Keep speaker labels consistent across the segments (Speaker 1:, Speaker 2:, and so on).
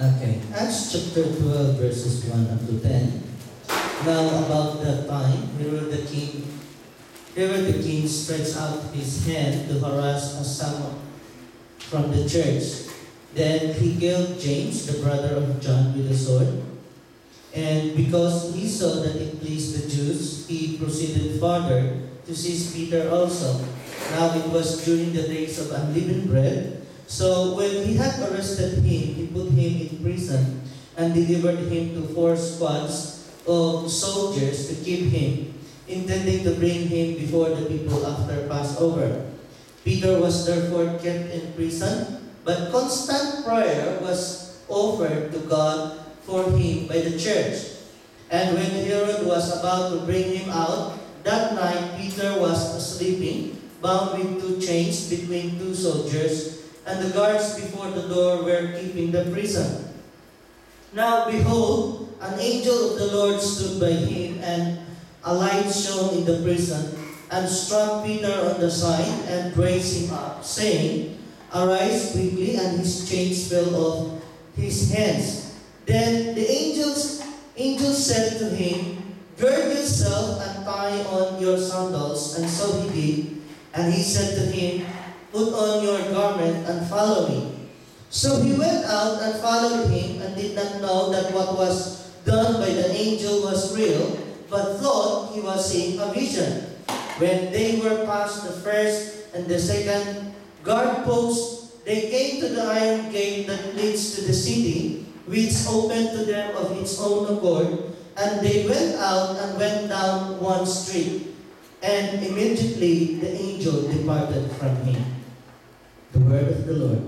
Speaker 1: Okay, Acts chapter 12, verses 1 up to 10. Now about that time, Herod the king stretched out his hand to harass some from the church. Then he killed James, the brother of John, with a sword. And because he saw that it pleased the Jews, he proceeded farther to seize Peter also. Now it was during the days of unleavened bread. So when he had arrested him, he put him in prison and delivered him to 4 squads of soldiers to keep him, intending to bring him before the people after Passover. Peter was therefore kept in prison, but constant prayer was offered to God for him by the church. And when Herod was about to bring him out, that night Peter was sleeping, bound with 2 chains between 2 soldiers, and the guards before the door were keeping the prison. Now behold, an angel of the Lord stood by him, and a light shone in the prison, and struck Peter on the side, and raised him up, saying, Arise quickly, and his chains fell off his hands. Then the angel said to him, Gird yourself and tie on your sandals. And so he did. And he said to him, Put on your garment and follow me. So he went out and followed him, and did not know that what was done by the angel was real, but thought he was seeing a vision. When they were past the first and the second guard post, they came to the iron gate that leads to the city, which opened to them of its own accord, and they went out and went down one street, and immediately the angel departed from him. The word of the Lord.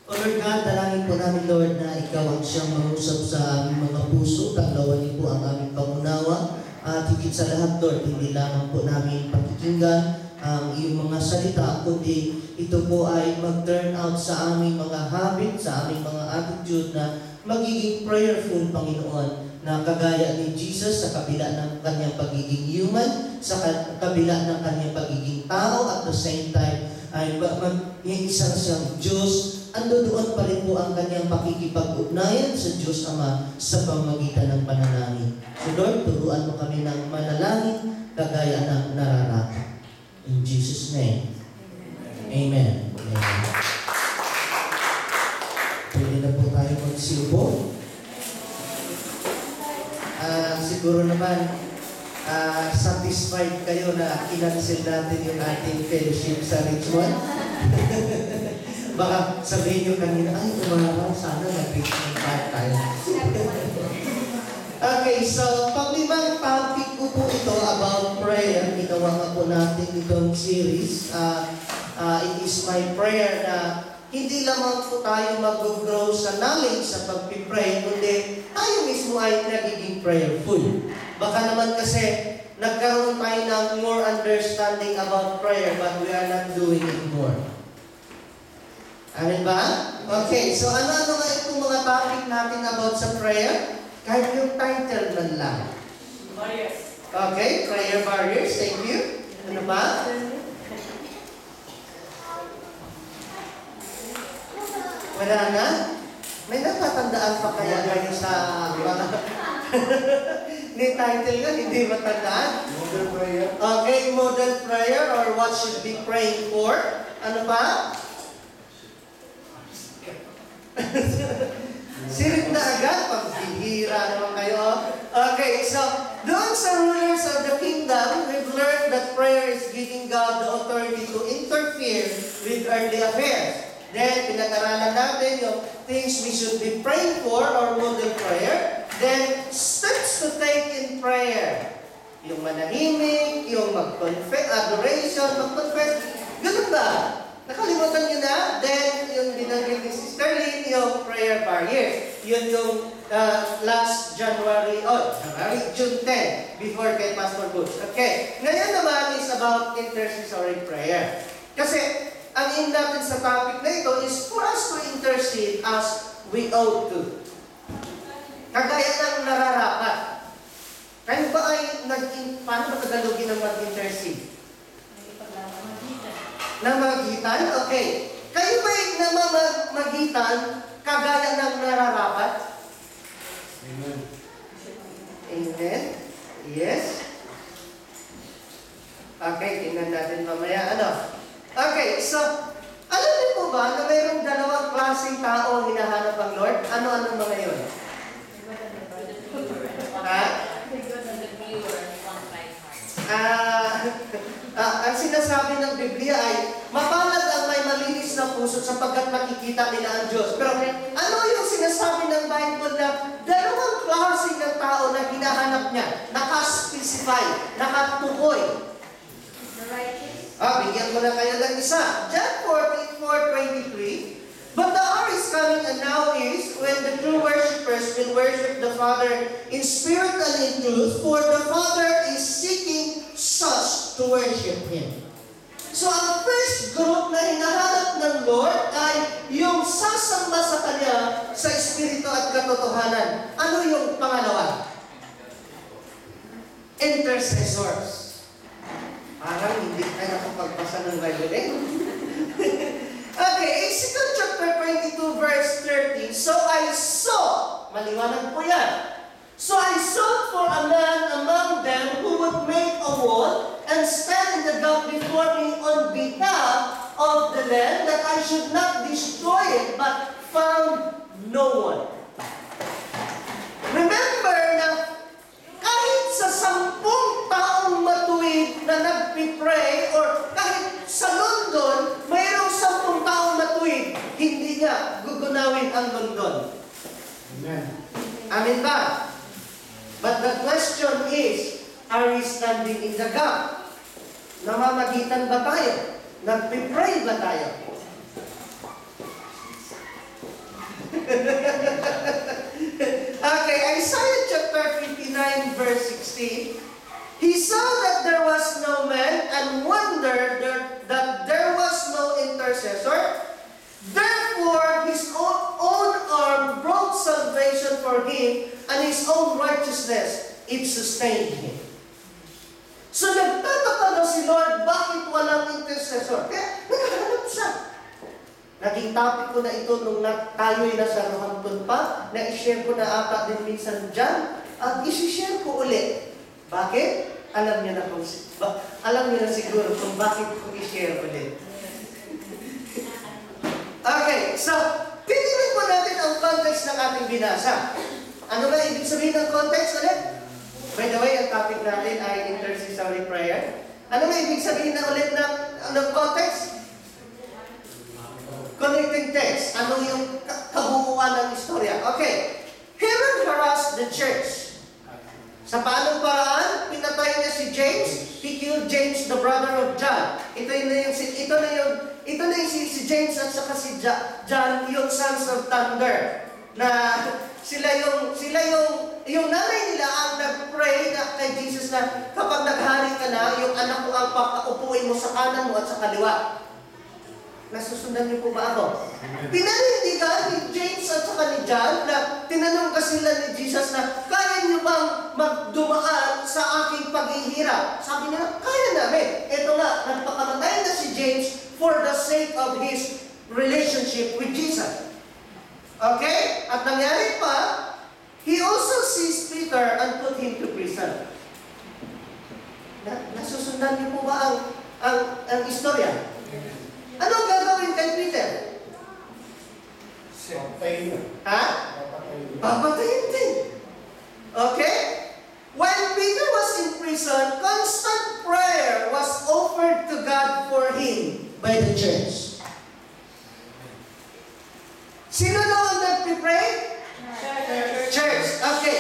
Speaker 1: O Lord God, dalangin po namin, Lord, na Ikaw ang siyang mangusap sa aming mga puso, tanglawanin po ang aming pangunawa, at higit sa lahat, Lord, hindi lamang po namin pakikinggan ang iyong mga salita, kundi ito po ay mag-turn out sa aming mga habit, sa aming mga attitude na magiging prayerful, Panginoon, na kagaya ni Jesus sa kabila ng kanyang pagiging human, sa kabila ng kanyang pagiging tao, at the same time ay isa siyang Diyos, ando doon pa rin po ang kanyang pakikipag-ugnayan sa Diyos Ama sa pamamagitan ng panalangin. So Lord, turuan mo kami ng manalangin kagaya ng nararapat. In Jesus' name. Amen. Amen. Pwede na po tayo magsilbo. Siguro naman, satisfied kayo na kinancel natin yung ating fellowship sa Richmond. Baka sabihin nyo kanina, ay, umaraw, sana nag-Richmond tayo. Okay, so paglimang topic ko po ito about prayer. Ginawa nga po natin itong series. It is my prayer na hindi lamang po tayo mag-grow sa knowledge sa pag-pray, kundi tayo mismo ay nagiging prayerful. Baka naman kasi nagkaroon tayo ng more understanding about prayer, but we are not doing it more. Amen ba? Okay, so ano-ano nga itong mga topic natin about sa prayer? Kahit yung title man lang.
Speaker 2: Barriers.
Speaker 1: Okay, prayer barriers. Thank you. Ano ba? Wala na? May natatandaan pa kaya kayo sa mga... Ni title nga, hindi matandaan?
Speaker 3: Model prayer.
Speaker 1: Okay, model prayer or what should be praying for. Ano pa? Sirit na agad, pagbihira naman kayo. Okay, so, doon sa rulers of the kingdom, we've learned that prayer is giving God the authority to interfere with earthly affairs. Then, pinag-aralan natin yung things we should be praying for or model prayer. Then, steps to take in prayer. Yung manahimik, yung mag-confess, adoration, mag-confess. Ganun ba? Nakalimutan nyo na? Then, yung binanggit ni Sister Lynn, yung prayer barriers. Yun yung last June 10, before kay Pastor Butch. Okay. Ngayon naman is about intercessory prayer. Kasi, ang aim natin sa topic na ito is for us to intercede as we ought to. Kagaya ng nararapat. Kayo ba ay paano ba Tagalogin ang mag-intercede?
Speaker 2: Namagitan? Okay. Kayo ba'y namamagitan kagaya ng nararapat?
Speaker 3: Amen.
Speaker 2: Amen? Yes? Okay, tingnan natin mamaya. Okay, so, alam niyo po ba na mayroong dalawang klaseng tao ang hinahanap ang Lord? Ano-ano mga yun? Ha? Ang sinasabi ng Biblia ay, mapalad ang may malinis na puso sapagkat makikita nila ang Diyos. Pero ano yung sinasabi ng Bible na dalawang klase ng tao na hinahanap niya? Naka-specify, nakatukoy. Bigyan ko na kayo ng isa. John 14:23. But the hour is coming and now is when the true worshippers will worship the Father in spirit and in truth, for the Father is seeking such to worship Him. So ang first group na hinahanap ng Lord ay yung sasamba sa Kanya sa Espiritu at katotohanan. Ano yung pangalawa? Intercessors. Parang hindi tayo nakapagpasa ng Bible Okay, Ezekiel chapter 22 verse 30. So I saw, maliwanag po yan. So I sought for a man among them who would make a wall and stand in the gap before me on behalf of the land, that I should not destroy it, but found no one. Remember na kahit sa 10 taong matuwid na nagpipray, or kahit sa London, mayroong 10 taong matuwid, hindi niya gugunawin ang London.
Speaker 3: Amen.
Speaker 2: Amen ba? But the question is, are we standing in the gap? Namamagitan ba tayo? Nagpipray ba tayo? Okay, Isaiah chapter 59 verse 16. He saw that there was no man and wondered that there was no intercessor. Therefore, his own arm brought salvation for him, and his own righteousness, it sustained him. So nagtataka na si Lord, bakit walang intercessor? Kaya naghahanap siya. Naging topic ko na ito nung tayo'y nasa Rohampton pa, na i-share ko na ata din minsan dyan, at isi-share ko ulit. Bakit? Alam niyo na siguro kung bakit ko i-share ulit. Okay, so, titignan po natin ang context ng ating binasa. Ano ba ibig sabihin ng context ulit? By the way, ang topic natin ay intercessory prayer. Ano ba ibig sabihin na ulit ng context? Connecting text. Ano yung kabuuan ng istorya? Okay. Herod harassed the church. Sa paanong paraan? Pinatay niya si James. He killed James, the brother of John. Ito na yung si James at saka si John, yung sons of thunder. Na sila yung nanay nila ang nag-pray na kay Jesus na kapag naghari ka na, yung anak ko ang papaupuin mo sa kanan mo at sa kaliwa. Nasusundan niyo po ba ako? Pinanindigan ni James at saka ni John na tinanong kasi sila ni Jesus na, kaya niyo bang magdumaan sa aking paghihirap? Sabi nila, kaya namin. Ito nga, nagpakamatay na si James for the sake of his relationship with Jesus. Okay? At nangyari pa, he also seized Peter and put him to prison. Nasusundan niyo po ba ang istorya? Ano ang gagawin kay Peter?
Speaker 3: Papatayin na.
Speaker 2: Ha? Papatayin din. Okay? While Peter was in prison, constant prayer was offered to God for him by the church. Sino daw ang nagpipray? Church. Okay.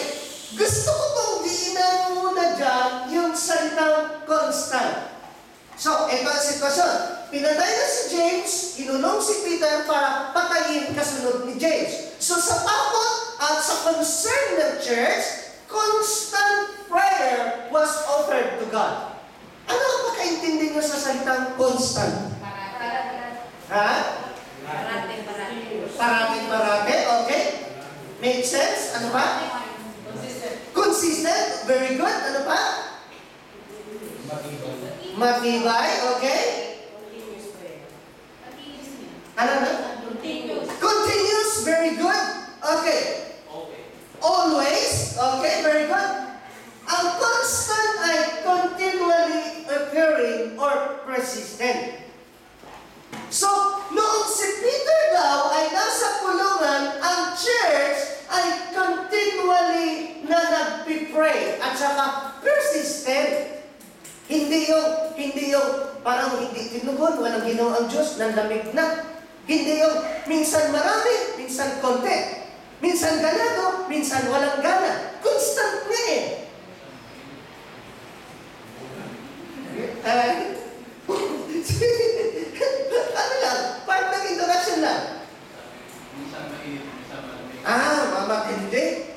Speaker 2: Gusto ko pong diinan muna dyan yung salitang constant. So, ito ang sitwasyon. Pinatay na si James, inulong si Peter para patayin kasunod ni James. So, sa takot at sa concern ng church, constant prayer was offered to God. Ano ang pagkaintindi nyo sa salitang constant? Ha? Parati, okay? Make sense? Ano pa? Consistent. Very good. Ano pa? Matibay, okay? Ano na?
Speaker 4: Continuous.
Speaker 2: Continuous, very good. Okay. Always, okay, very good. Ang constant ay continually occurring or persistent. So, noong si Peter daw ay nasa kulungan, ang church ay continually na nagpipray at saka persistent. Hindi yung parang hindi tinugon, walang ginawa ang Diyos, nanlamig na. Hindi yung minsan marami, minsan konti. Minsan ganado, minsan walang gana. Constant nga eh. Ano lang, part ng introduction lang. Mamatindi.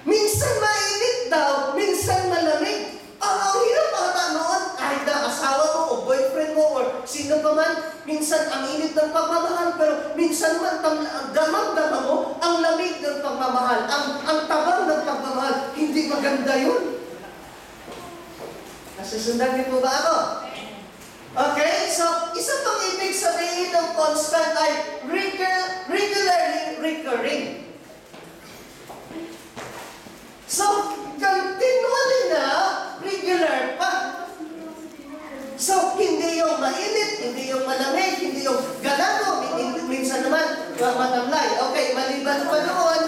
Speaker 2: Minsan mainit daw, minsan malamig. Ang hirap ata noon, kahit na asawa mo o boyfriend mo or sino pa man, minsan ang init ng pagmamahal, pero minsan man damang-dama mo ang lamig ng pagmamahal, ang tabang ng pagmamahal. Hindi maganda yun. Nasusundan niyo po ba ako? Okay, so isa pang ibig sabihin ng constant ay regularly recurring. So, continually na, regular pa. So, hindi yung mainit, hindi yung malamig, hindi yung ganado, minsan naman matamlay. Okay, maliban pa noon,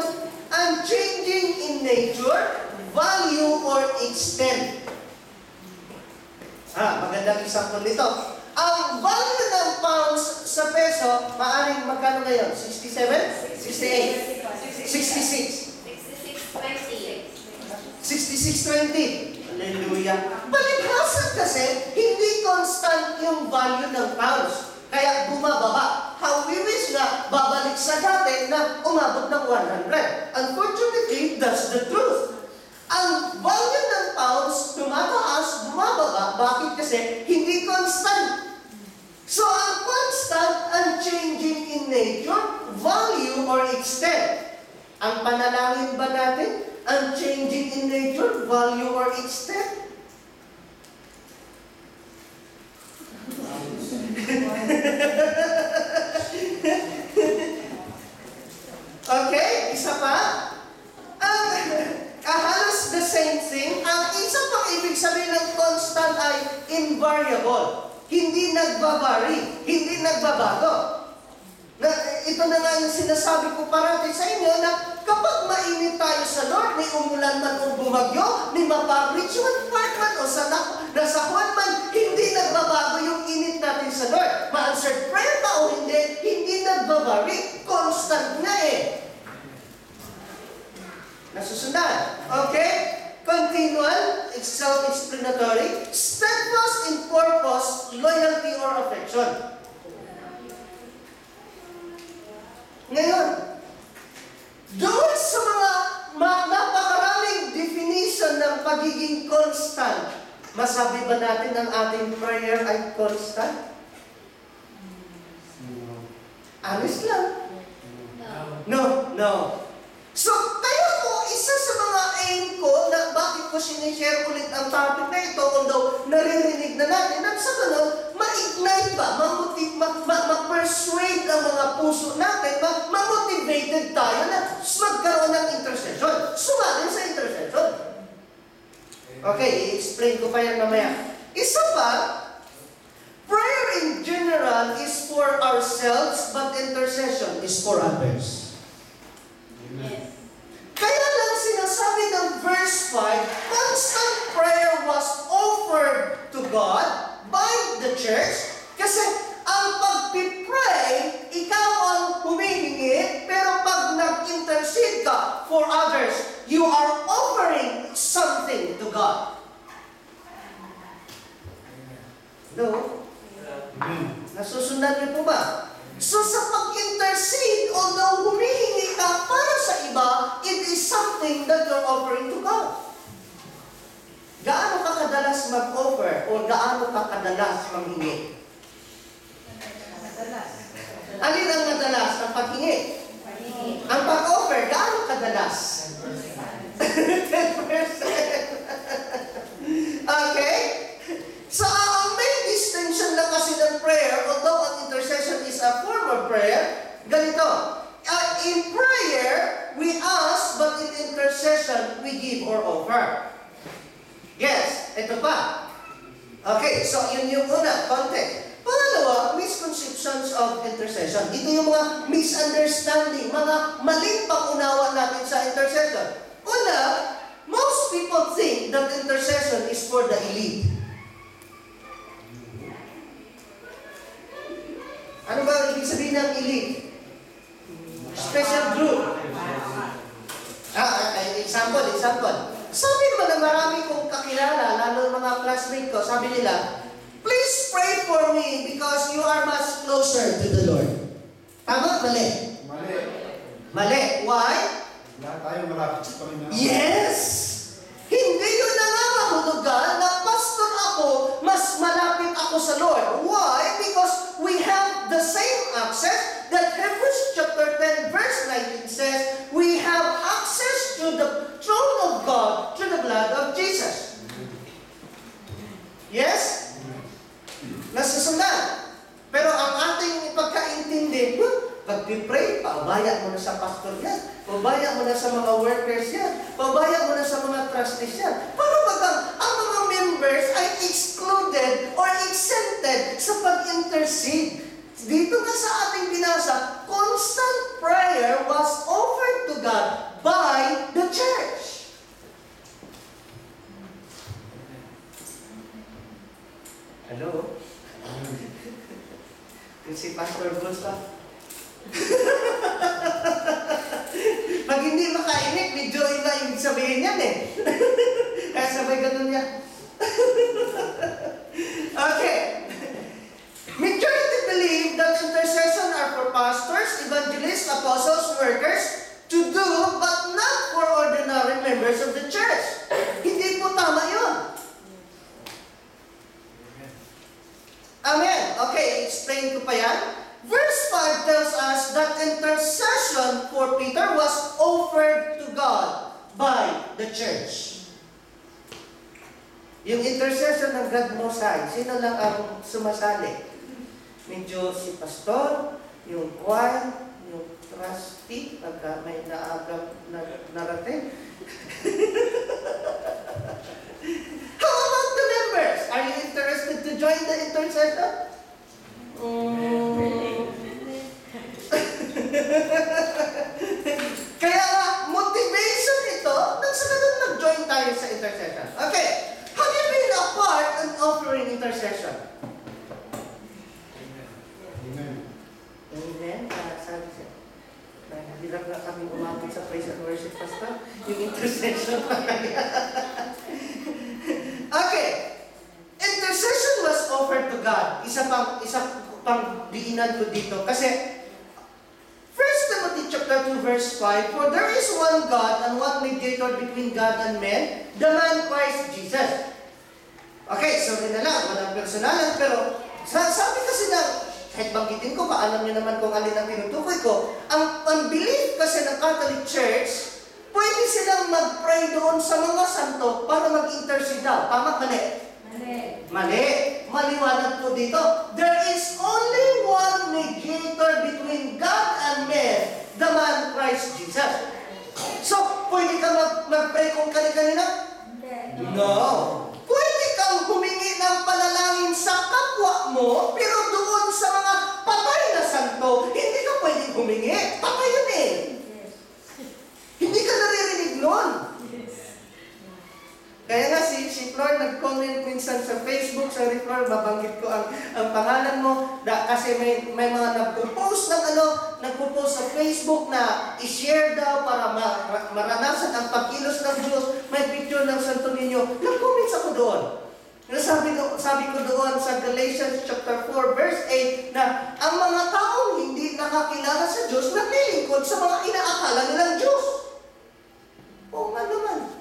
Speaker 2: ang changing in nature, value, or extent. Magandang example nito. Ang value ng pounds sa peso, maaaring magkano ngayon? 67? 68? 66? 66.20. Hallelujah. Palibhasa kasi, hindi constant yung value ng pounds. Kaya bumababa. How we wish na babalik sa dati na umabot ng 100. Unfortunately, that's the truth. Ang value ng pounds tumataas, bumababa. Bakit? Kasi hindi constant. So, ang constant, unchanging in nature, value, or extent. Ang panalangin ba natin? Unchanging in nature, value, or extent? Okay, isa pa. Halos the same thing. Ang isa pang ibig sabihin ng constant ay invariable. Hindi nagbabari, hindi nagbabago. Ito na nga yung sinasabi ko parati sa inyo na kapag mainit tayo sa Lord, may umulan man o bumagyo, may mapag-reach one part man o nasakuan man, hindi nagbabago yung init natin sa Lord. Ma-answered prayer pa o hindi nagbabari. Constant nga eh. Nasusundan. Okay? Continual, self-explanatory, steadfast in purpose, loyalty, or affection. Ngayon, doon sa mga napakaraming definition ng pagiging constant, masabi ba natin ang ating prayer ay constant? Honest lang. No. So, kaya po, isa sa mga aim ko na bakit ko sinishare ulit ang topic na ito, although naririnig na natin, at sa ganun, ma-ignite ba, ma-persuade ang mga puso natin, ma-motivated tayo na magkaroon ng intercession. Sumalin sa intercession. Okay, i-explain ko pa yan mamaya. Isa pa, prayer in general is for ourselves, but intercession is for others.
Speaker 4: Yes.
Speaker 2: Kaya lang sinasabi ng verse 5, constant prayer was offered to God by the church kasi ang pag-pray, ikaw ang humihingi, pero pag nag-intercede ka for others, you are offering something to God. No? Nasusundan niyo po ba? So sa pag-intercede, although humihingi ka para sa iba, it is something that you're offering to God. Gaano ka kadalas mag-offer o gaano ka kadalas manghingi? Alin ang madalas ang paghingi? Ang pag-offer, gaano kadalas? 10%. Okay? So, ang main distinction lang kasi ng prayer, although ang intercession is is a form of prayer. Ganito, in prayer, we ask, but in intercession, we give or offer. Yes, ito pa. Okay, so yun yung una, context. Pangalawa, misconceptions of intercession. Ito yung mga misunderstanding, mga maling pangunawa natin sa intercession. Una, most people think that intercession is for the elite. Ano ba ibig sabihin ng elite? Special group. Example. Sabi naman ng marami kong kakilala, lalo ng mga classmate ko, sabi nila, please pray for me because you are much closer to the Lord. Tama? Mali?
Speaker 3: Mali.
Speaker 2: Mali. Why?
Speaker 3: Lahat tayo malapit sa Panginoon.
Speaker 2: Yes! Hindi yun nangangahulugan na pastor ako, mas malapit ako sa Lord. Why? Because we have the same access that Hebrews chapter 10 verse 19 says, we have access to the throne of God through the blood of Jesus. Yes? Nasusundan. Pero ang ating pagkaintindi, pag-pray, paubaya mo na sa pastor yan. Paubaya mo na sa mga workers yan. Paubaya mo na sa mga trustees yan. Para ang mga members ay excluded or exempted sa pag-intercede. Dito nga sa ating binasa, constant prayer was offered to God by the church. Hello? Si Pastor Gustav. Pag hindi makainit, medyo iba yung sabihin yan eh. Kaya sabay ganun yan. Okay. Majority believe that intercession are for pastors, evangelists, apostles, workers to do, but not for ordinary members of the church. Hindi po tama yun. Amen. Okay, explain ko pa yan. Verse 5 tells us that intercession for Peter was offered to God by the church. Yung intercession ng God Most High, sino lang ang sumasali? Medyo si pastor, yung choir, yung trustee, pagka may naagang narating. How about the members? Are you interested to join the intercession? Kaya nga, motivation ito, nang sa ganun mag-join tayo sa intercession. Okay, have you been a part in offering intercession?
Speaker 3: Amen.
Speaker 2: Amen. Sabi siya, hirap na kami umabot sa praise and worship, Pastor. Yung intercession pa kaya. Okay. Intercession was offered to God. Isa pang diinan ko dito. Kasi, 1 Timothy chapter 2 verse 5, for there is one God and one mediator between God and men, the man Christ Jesus. Okay, sorry na lang, walang personalan, pero sabi kasi na, kahit banggitin ko, alam niyo naman kung alin ang tinutukoy ko, ang belief kasi ng Catholic Church, pwede silang mag-pray doon sa mga santo para mag-intercede daw. Tama, mali? Mali. Maliwanag po dito. There is only one mediator between God and men, the man Christ Jesus. So, pwede ka mag-pray kung kanina? No. Pwede kang humingi ng panalangin sa kapwa mo, pero doon sa mga patay na santo, hindi ka pwedeng humingi. Patay yun eh. Hindi ka naririnig nun. Kaya nga si Flor nag-comment minsan sa Facebook, sorry Flor, babanggit ko ang pangalan mo, kasi may mga nagpo-post nagpo-post sa Facebook na i-share daw para maranasan ang pagkilos ng Diyos, may picture ng Santo Niño. Nag-comment ako doon. Sabi ko doon sa Galatians chapter 4 verse 8 na ang mga taong hindi nakakilala sa Diyos naglilingkod sa mga inaakala nilang Diyos. Oo nga naman.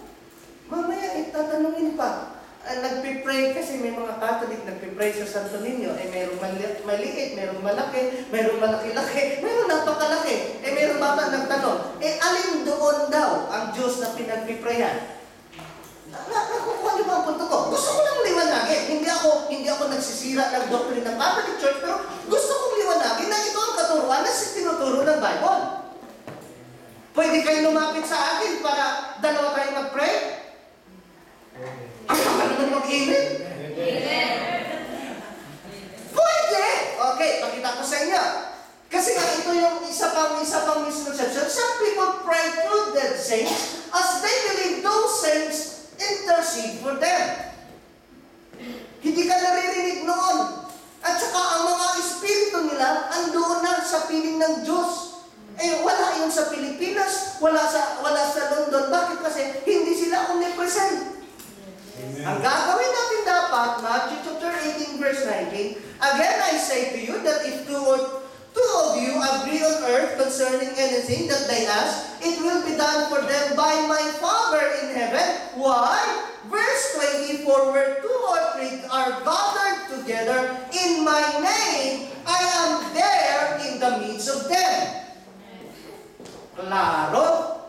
Speaker 2: Mamaya itatanungin pa. Nagpipray kasi may mga Catholic nagpipray sa Santo Niño. Mayroong maliit, mayroong malaki, mayroong malaki-laki, mayroong napakalaki. Mayroong bata nagtanong, alin doon daw ang Diyos na pinagpiprayan? Nakukuha niyo ba ang punto ko? Gusto ko lang liwanagin. Hindi ako nagsisira ng doctrine ng Catholic Church, pero gusto kong liwanagin na ito Pwede kayo lumapit sa akin para dalawa tayo mag-pray? Ang naman mag-amen? Pwede! Okay, pakita ko sa inyo. Kasi nga ito yung isa pang misconception. Some people pray through dead saints as they believe those saints intercede for them. Hindi ka naririnig noon. At saka ang mga espiritu nila andoon na sa piling ng Diyos. Eh, wala yun sa Pilipinas, wala sa London. Bakit? Kasi hindi sila omnipresent. Ang gagawin natin dapat, Matthew chapter 18, verse 19, again I say to you that if two of you agree on earth concerning anything that they ask, it will be done for them by my Father in heaven. Why? Verse 24, where two or three are gathered together in my name, I am there in the midst of them. Klaro?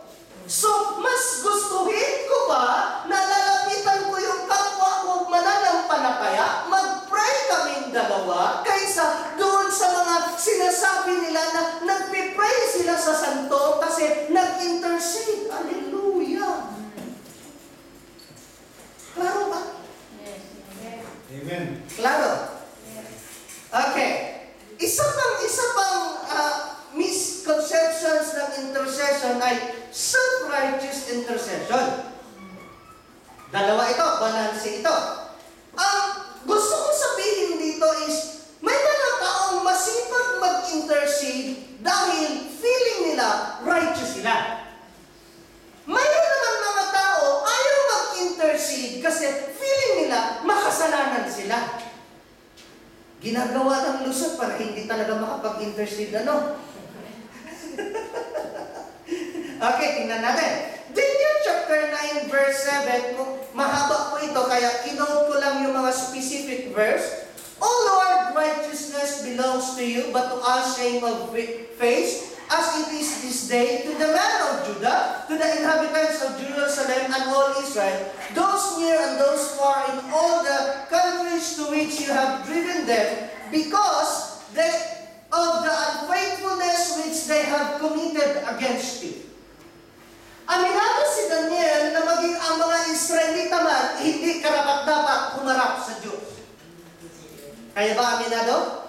Speaker 2: So, mas gustuhin ko ba na lalapitan ko yung kapwa ko mananampalataya, mag-pray kaming dalawa, kaysa doon sa mga sinasabi nila na nagpipray sila sa santo kasi nag-intercede. Hallelujah! Klaro ba?
Speaker 3: Amen.
Speaker 2: Klaro? Okay. Isa pang misconceptions ng intercession ay self-righteous intercession. Dalawa ito, balanse ito. Ang gusto kong sabihin dito is, may mga taong masipag mag-intercede dahil feeling nila righteous sila. Mayroon naman mga tao ayaw mag-intercede kasi feeling nila makasalanan sila. Ginagawa ng lusot para hindi talaga makapag-intercede, ano? Okay, tingnan natin. Daniel chapter 9 verse 7, mahaba po ito, kaya kinote ko lang yung mga specific verse. O Lord, righteousness belongs to you, but to us shame of face, as it is this day, to the men of Judah, to the inhabitants of Jerusalem and all Israel, those near and those far in all the countries to which you have driven them, because of the unfaithfulness which they have committed against you. Aminado si Daniel na maging ang mga Israelita man, hindi karapat-dapat humarap sa Diyos. Kaya ba aminado?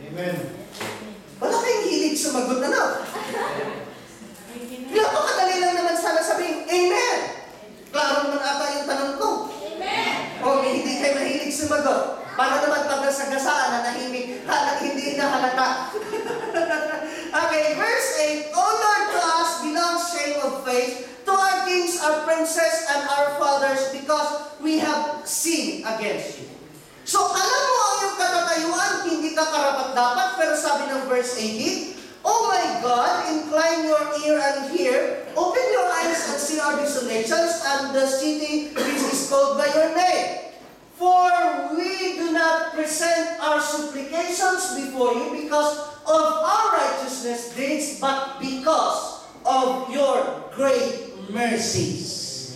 Speaker 3: Amen.
Speaker 2: Wala kayong hilig sumagot, ano? Napakadali lang naman sana sabihin, Amen! Klaro naman ata yung tanong ko.
Speaker 4: Amen!
Speaker 2: O hindi kayo mahilig sumagot. Para naman pag nasagasaan na nahimik, hindi nahalata. Okay, verse 8, O Lord, to us belongs shame of faith, to our kings, our princes, and our fathers, because we have sinned against you. So, alam mo ang iyong katatayuan, hindi ka karapat-dapat, pero sabi ng verse 18, Oh my God, incline your ear and hear, open your eyes and see our desolations, and the city which is called by your name. For we do not present our supplications before you because of our righteousness deeds, but because of your great mercies.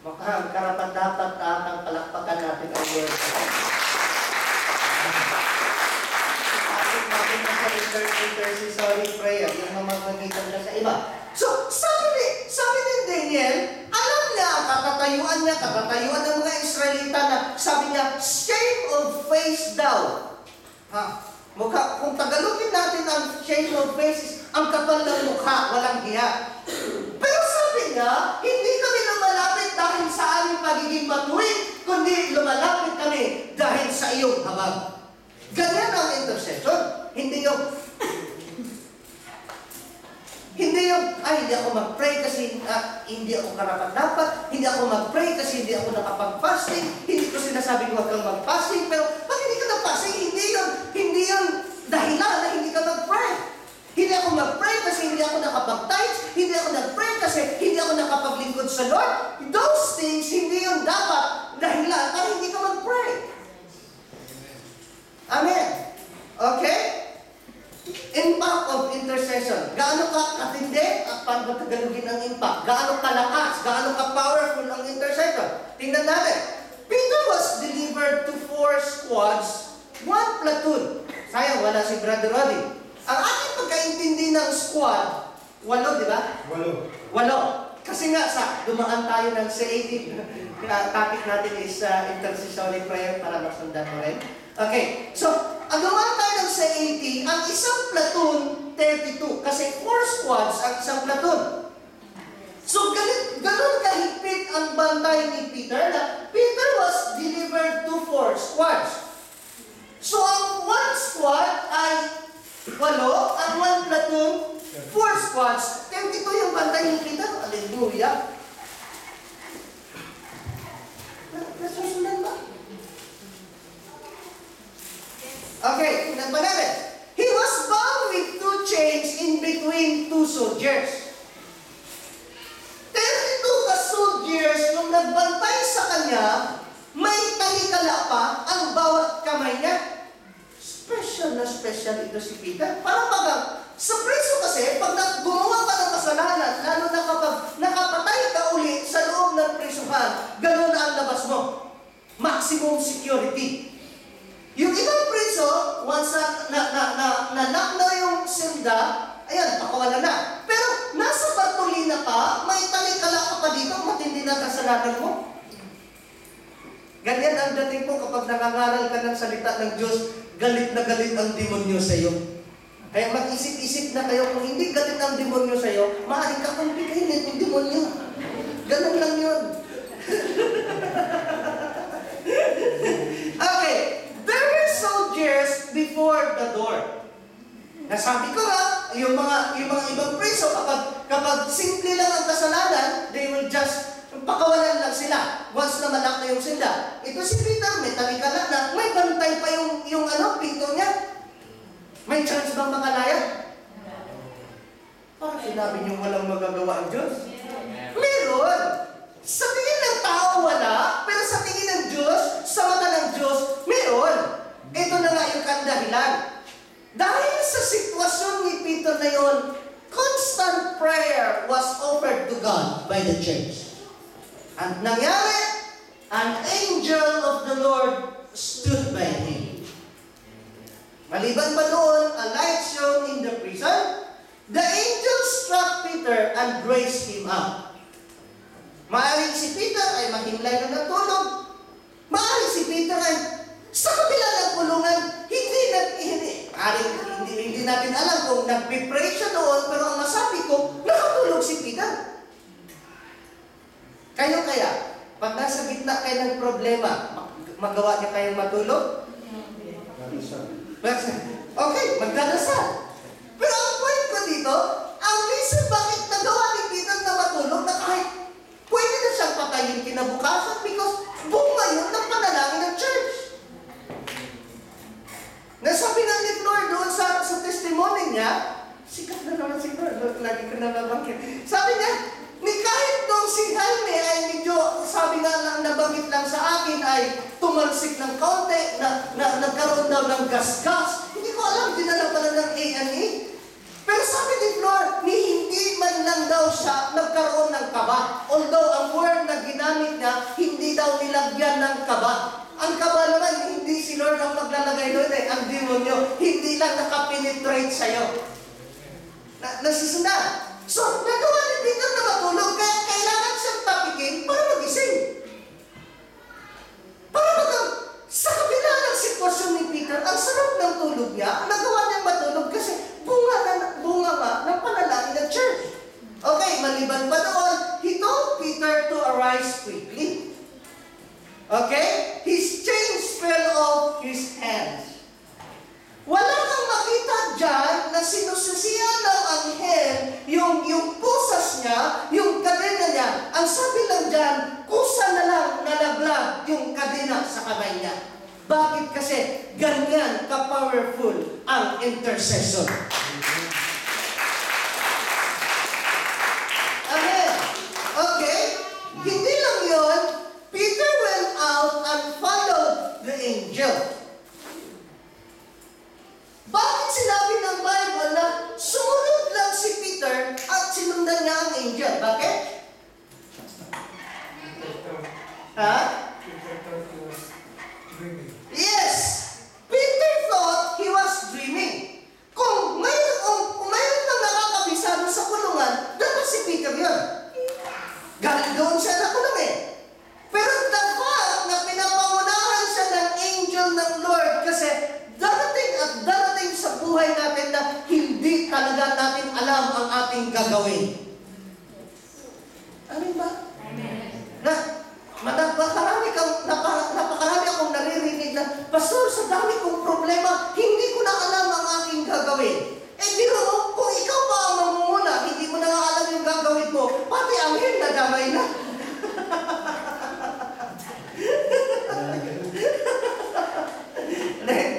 Speaker 2: Baka karapat-dapat atang palakpakan natin ang word. Atin natin sa intercessory prayer, yung mamamagitan ka sa iba. So, sabi ni Daniel, alam niya ang katatayuan ng mga Israelita na sabi niya, shame of face daw. Mukha, kung Tagalogin natin ang shame of face is ang kapal ng mukha, walang hiya. Pero sabi niya, hindi kami lumalapit dahil sa aming pagiging matuwid, kundi lumalapit kami dahil sa iyong habag. Ganyan ang intercession. Hindi yung, hindi ako mag-pray kasi hindi ako karapat-dapat, hindi ako mag-pray kasi hindi ako nakapag-fasting, hindi ko sinasabing huwag kang mag-fasting, pero pag hindi ka nag-fasting, hindi yun dahilan na hindi ka mag-pray. Hindi ako mag-pray kasi hindi ako nakapag-tithes, hindi ako nag-pray kasi hindi ako nakapaglingkod sa Lord. Those things, hindi yun dapat dahilan para hindi ka mag-pray. Amen. Okay? Impact of intercession. Gaano ka katindi at paano Tagalogin ang impact? Gaano kalakas? Gaano ka-powerful ang intercession? Tingnan natin. Peter was delivered to 4 squads, 1 platoon. Sayang, wala si Brother Roddy. Ang ating pagkakaintindi ng squad, 8, di ba?
Speaker 3: 8.
Speaker 2: 8. Kasi nga, dumaan tayo ng CAT. Topic natin is intercessory prayer para masundan mo rin. Okay, so, ang dumaan tayo ng CAT, ang isang platoon, 32. Kasi 4 squads ang isang platoon. So, ganun kahigpit ang bantay ni Peter na Peter was delivered to 4 squads. So, ang 1 squad ay 8, ang 1 platoon, 4 squads, 32 yung bantay ni Peter. Hallelujah! Nasusundan ba? Okay, tingnan pa natin. He was bound with 2 chains in between 2 soldiers. 32 ka-soldiers yung nagbantay sa kanya, may talikala pa ang bawat kamay niya. Special na special ito si Peter. Parang sa preso kasi, pag gumawa ka ng kasalanan, lalo na kapag nakapatay ka uli sa loob ng presuhan, gano'n na ang labas mo. Maximum security. Yung ibang preso, once na-lock na yung silda, ayan, pakawalan na. Pero nasa Bartolina pa, may talikala ka pa dito, matindi na kasalanan mo. Ganyan ang dating po kapag nangangaral ka ng salita ng Diyos, galit na galit ang demonyo sa iyo. Kaya mag-isip-isip na kayo, kung hindi galit ang demonyo sa iyo, maaaring kakumpikain yung demonyo. Ganun lang yun. Okay, there were soldiers before the door. Nasabi ko nga, yung mga ibang preso, kapag simple lang ang kasalanan, they will just pakawalan lang sila once na malak na yung silda. Ito si Peter, may talikala na, may bantay pa yung pinto niya. May chance bang makalaya? Parang sinabi niyo walang magagawa ang Diyos. Meron! Sa tingin ng tao wala, pero sa tingin ng Diyos, sa mata ng Diyos, meron. Ito na nga yung kandahilan. Dahil sa sitwasyon ni Peter na yun, constant prayer was offered to God by the church. Ang nangyari, an angel of the Lord stood by him. Maliban pa doon, a light shone in the prison. The angel struck Peter and raised him up. Maaaring si Peter ay mahimlay na natulog. Maaaring si Peter ay sa kabila ng kulungan, hindi natin alam kung nagpipray siya doon, pero ang masabi ko, nakatulog si Peter. Kayo kaya, pag nasa gitna kayo ng problema, magawa niya kayong matulog? Okay, magdadasal. Pero ang point ko dito, ang reason bakit nagawa ni Peter na matulog na kahit pwede na siyang patayin kinabukasan because bunga yun ng panalangin ng church. Nasabi ng ni Flor doon sa testimony niya, sikat na naman si Flor, lagi ko na nabanggit. Sabi niya, kahit nung si Jaime ay medyo, sabi nga lang, nabanggit lang sa akin ay tumalsik ng kaunti, na nagkaroon daw ng gas-gas. Hindi ko alam, dinala pala ng A&E. Pero sabi ni Flor, hindi man lang daw siya nagkaroon ng kaba. Although ang word na ginamit niya, hindi daw nilagyan ng kaba. Ang kaba naman, hindi si Lord ang maglalagay doon eh. Ang demonyo, hindi lang nakapenetrate sa'yo. Nasisundan. So, nagawa ni Peter na matulog, kaya kailangan siyang tapikin para magising. Sa kabila ng sitwasyon ni Peter, ang sarap ng tulog niya, nagawa niyang matulog kasi bunga nga ng panalangin ng church. Okay, maliban pa doon, he told Peter to arise quickly. Okay? His chains fell off his hands. Wala kang makita dyan na sinususiyan ng anghel yung pusas niya, yung kadena niya. Ang sabi lang dyan, kusa na lang nalaglag yung kadena sa kamay niya. Bakit? Kasi ganyan ka-powerful ang intercession. Amen. Okay? Hindi lang yon. Peter went out and followed the angel. Bakit sinabi ng Bible na sumunod lang si Peter at sinundan niya ang angel? Bakit? Ha? Yes! Peter thought he was dreaming. Kung may aking gagawin. Amin ba? Napakarami akong naririnig na, Pastor, sa dami kong problema, hindi ko na alam ang aking gagawin. Pero kung ikaw pa ang mamumuna, hindi mo na nga alam yung gagawin mo, pati ang na damay na.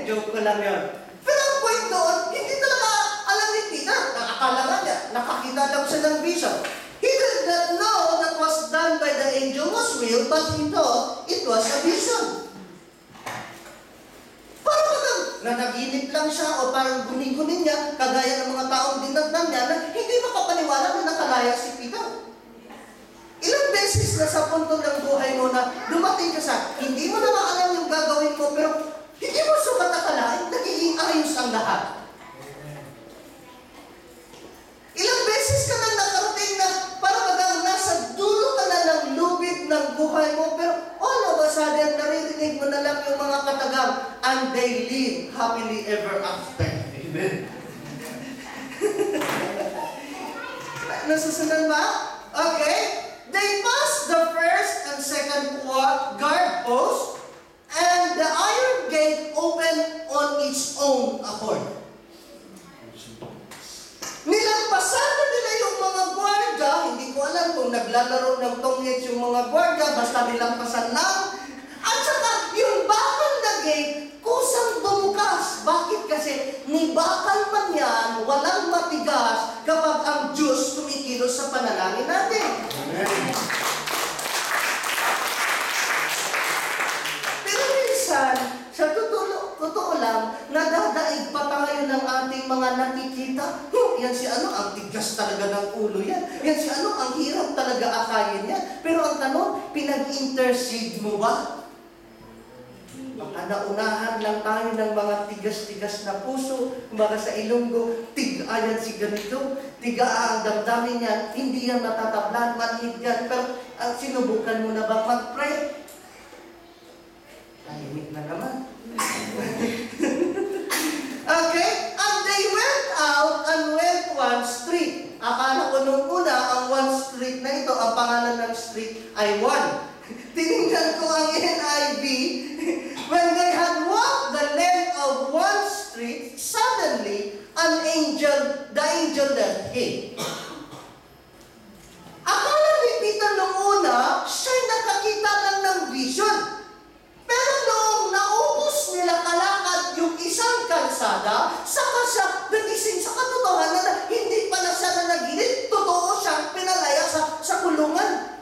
Speaker 2: Joke ko lang yun. Pero ang point doon, hindi talaga alam ni Peter. Nakakala nga niya, nakakita lang siya ng vision. He did not know that was done by the angel was real, but he thought it was a vision. Parang nanaginip lang siya o parang guni-guni niya, kagaya ng mga taong dinagnan niya na hindi makapaniwala na nakalaya si Peter. Ilang beses na sa punto ng buhay mo na dumating ka sa, hindi mo na maalam yung gagawin mo, pero hindi mo sukat akalain, nagiging ayos ang lahat. Ilang beses ka na nakarating na parang bagang nasa dulo ka na ng lubid ng buhay mo, pero all of a sudden, naririnig mo na lang yung mga katagang, and they live happily ever after. Amen. Nasusunod ba? Okay. They passed the first and second guard post, and the iron gate opened on its own accord. Nilampasan na nila yung mga gwardiya, hindi ko alam kung naglalaro ng tongits yung mga gwardiya, basta nilampasan lang. At saka, yung bakal na gate, kusang bumukas. Bakit? Kasi nibakal man yan, walang matigas kapag ang Diyos tumikilos sa panalangin natin.
Speaker 3: Amen.
Speaker 2: Pero minsan, sa totoo lang, nadadaig pa tayo ng ating mga nakikita. Yan si ano, ang tigas talaga ng ulo yan. Yan si ano, ang hirap talaga akayin yan. Pero ang tanong, pinag-intercede mo ba? Baka naunahan lang tayo ng mga tigas-tigas na puso, mga sa Ilonggo, tiga-ayan si ganito, tiga ang damdamin yan, hindi yan matatablan, manhid yan, pero sinubukan mo na ba mag-pray? Tahimik na naman. Okay? And they went out and went one street. Akala ko nung una, ang one street na ito, ang pangalan ng street ay one. Tinignan ko ang NIV. When they had walked the length of one street, suddenly, the angel left him. Akala ni Peter nung una, siya'y nakakita lang ng vision. Pero noong naubos nila kalakad yung isang kalsada, saka siya nagising sa katotohanan na hindi pala siya nanaginip, totoo siyang pinalaya sa kulungan.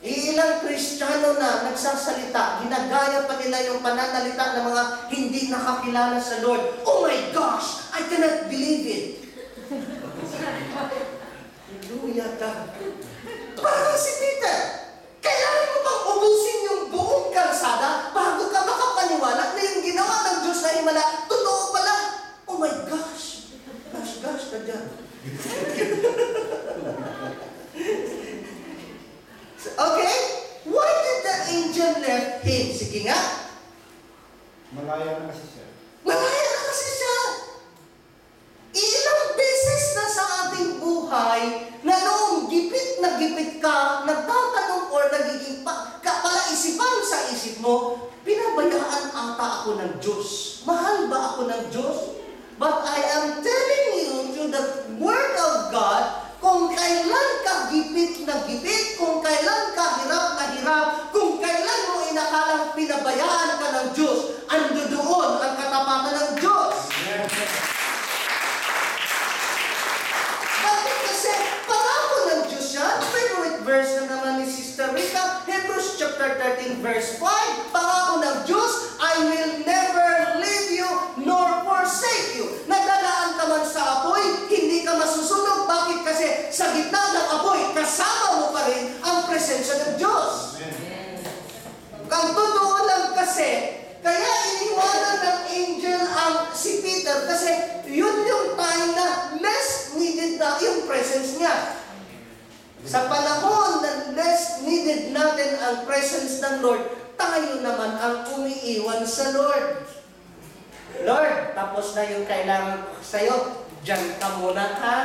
Speaker 2: Ilang Kristiyano na nagsasalita, ginagaya pa nila yung pananalita ng mga hindi nakakilala sa Lord. Oh my gosh! I cannot believe it! Hallelujah ka! Parang si Peter, kailangan mo bang ubusin yung buong kalsada bago ka makapaniwala na yung ginawa ng Diyos na himala, totoo pala? Oh my gosh! Gosh ka dyan. Okay? Why did the angel left him? Sige nga.
Speaker 3: Malaya na kasi siya.
Speaker 2: Malaya na kasi siya. Ilang beses na sa ating buhay na noong gipit na gipit ka, nagtatanong or nagiging palaisipan sa isip mo, pinabayaan ata ako ng Diyos. Mahal ba ako ng Diyos? But I am telling you through the Word of God, kung kailan ka gipit na gipit, kung kailan ka hirap na hirap, kung kailan mo inakalang pinabayaan ka ng Diyos, ando doon ang katapatan ng Diyos. Bakit? Kasi pangako ng Diyos yan. Favorite verse na naman ni Sister Rita, Hebrews chapter 13 verse 5, pangako ng Diyos, I will never leave you nor forsake you. Nadalaan ka man sa apoy, hindi ka masusunog. Bakit? Kasi sa gitna ng apoy, kasama mo pa rin ang presensya ng Diyos. Ang totoo lang kasi, kaya iniwanan ng angel ang si Peter kasi yun yung time na less needed na yung presence niya. Sa panahon na less needed natin ang presence ng Lord, tayo naman ang umiiwan sa Lord. Lord, tapos na yung kailangan ko sa'yo. Diyan ka muna, ha?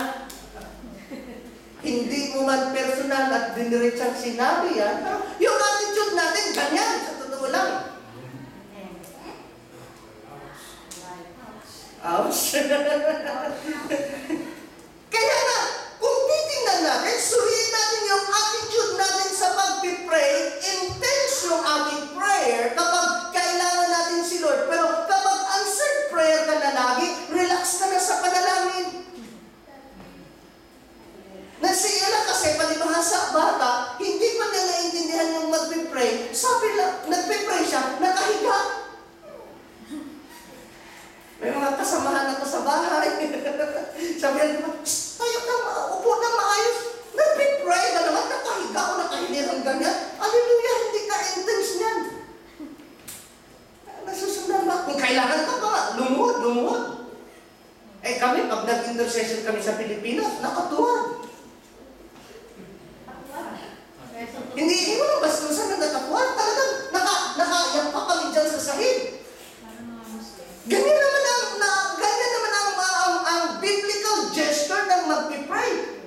Speaker 2: Hindi mo man personal at diniretsang sinabi yan. Yung attitude natin, ganyan, sa totoo lang. Ouch. Kaya na, kung titingnan natin, suriin natin yung attitude natin sa pag-pray, intense yung ating prayer kapag kailangan natin si Lord. Pero kapag answered prayer ka na lagi, relax ka na sa panalangin. Nasiyala kasi palibhasa bata, hindi pa niya naintindihan yung mag-pray. Sabi lang, nag-pray siya, nakahiga. May mga kasamahan ako sa bahay. Sabi niya, tayo ka, upo na maayos. Nag-pray ka naman, nakahiga o nakahilirang ganyan. Hallelujah, hindi ka intense niyan. Nasusundan ba? Kung kailangan ka pa, lumuhod. Eh kami, pag nag-intercession kami sa Pilipinas, nakatuwad. Hindi mo nang bastusan na nakakuha. Talagang nakayak pa kami dyan sa sahig. Ganyan naman ang biblical gesture ng mag-pray.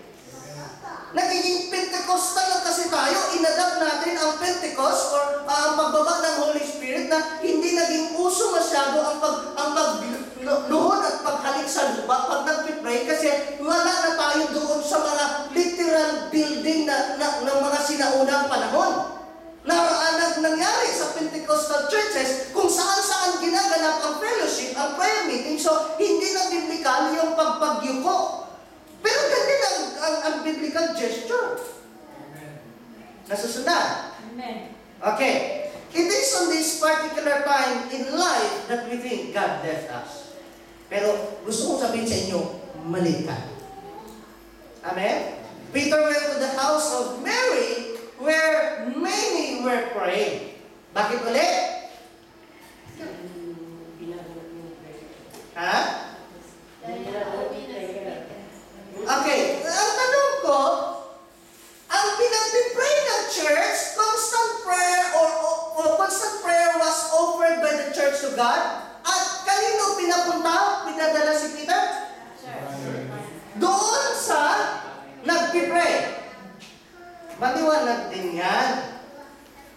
Speaker 2: Nagiging Pentecostal lang kasi tayo. Inadapt natin ang Pentecost or ang pagbaba ng Holy Spirit na hindi naging uso masyado ang pagluhod at paghalik sa lupa pag nag-pray kasi wala na tayo doon sa mga literal building ng mga sinaunang panahon. Nangyari sa Pentecostal churches kung saan-saan ginaganap ang fellowship, ang prayer meeting. So, hindi na biblical yung pagpagyuko. Pero ganyan ang biblical gesture. Nasusunod?
Speaker 4: Amen.
Speaker 2: Okay. It is on this particular time in life that we think God left us. Pero gusto kong sabihin sa inyo, mali ka. Amen? Peter went to the house of Mary where many were praying. Bakit ulit? Ha? Okay. Ang tanong ko, ang pinag-pray ng church, constant prayer was offered by the church to God. At kanino pinadala si Peter? Doon sa nag-pray. Maliwanag din yan.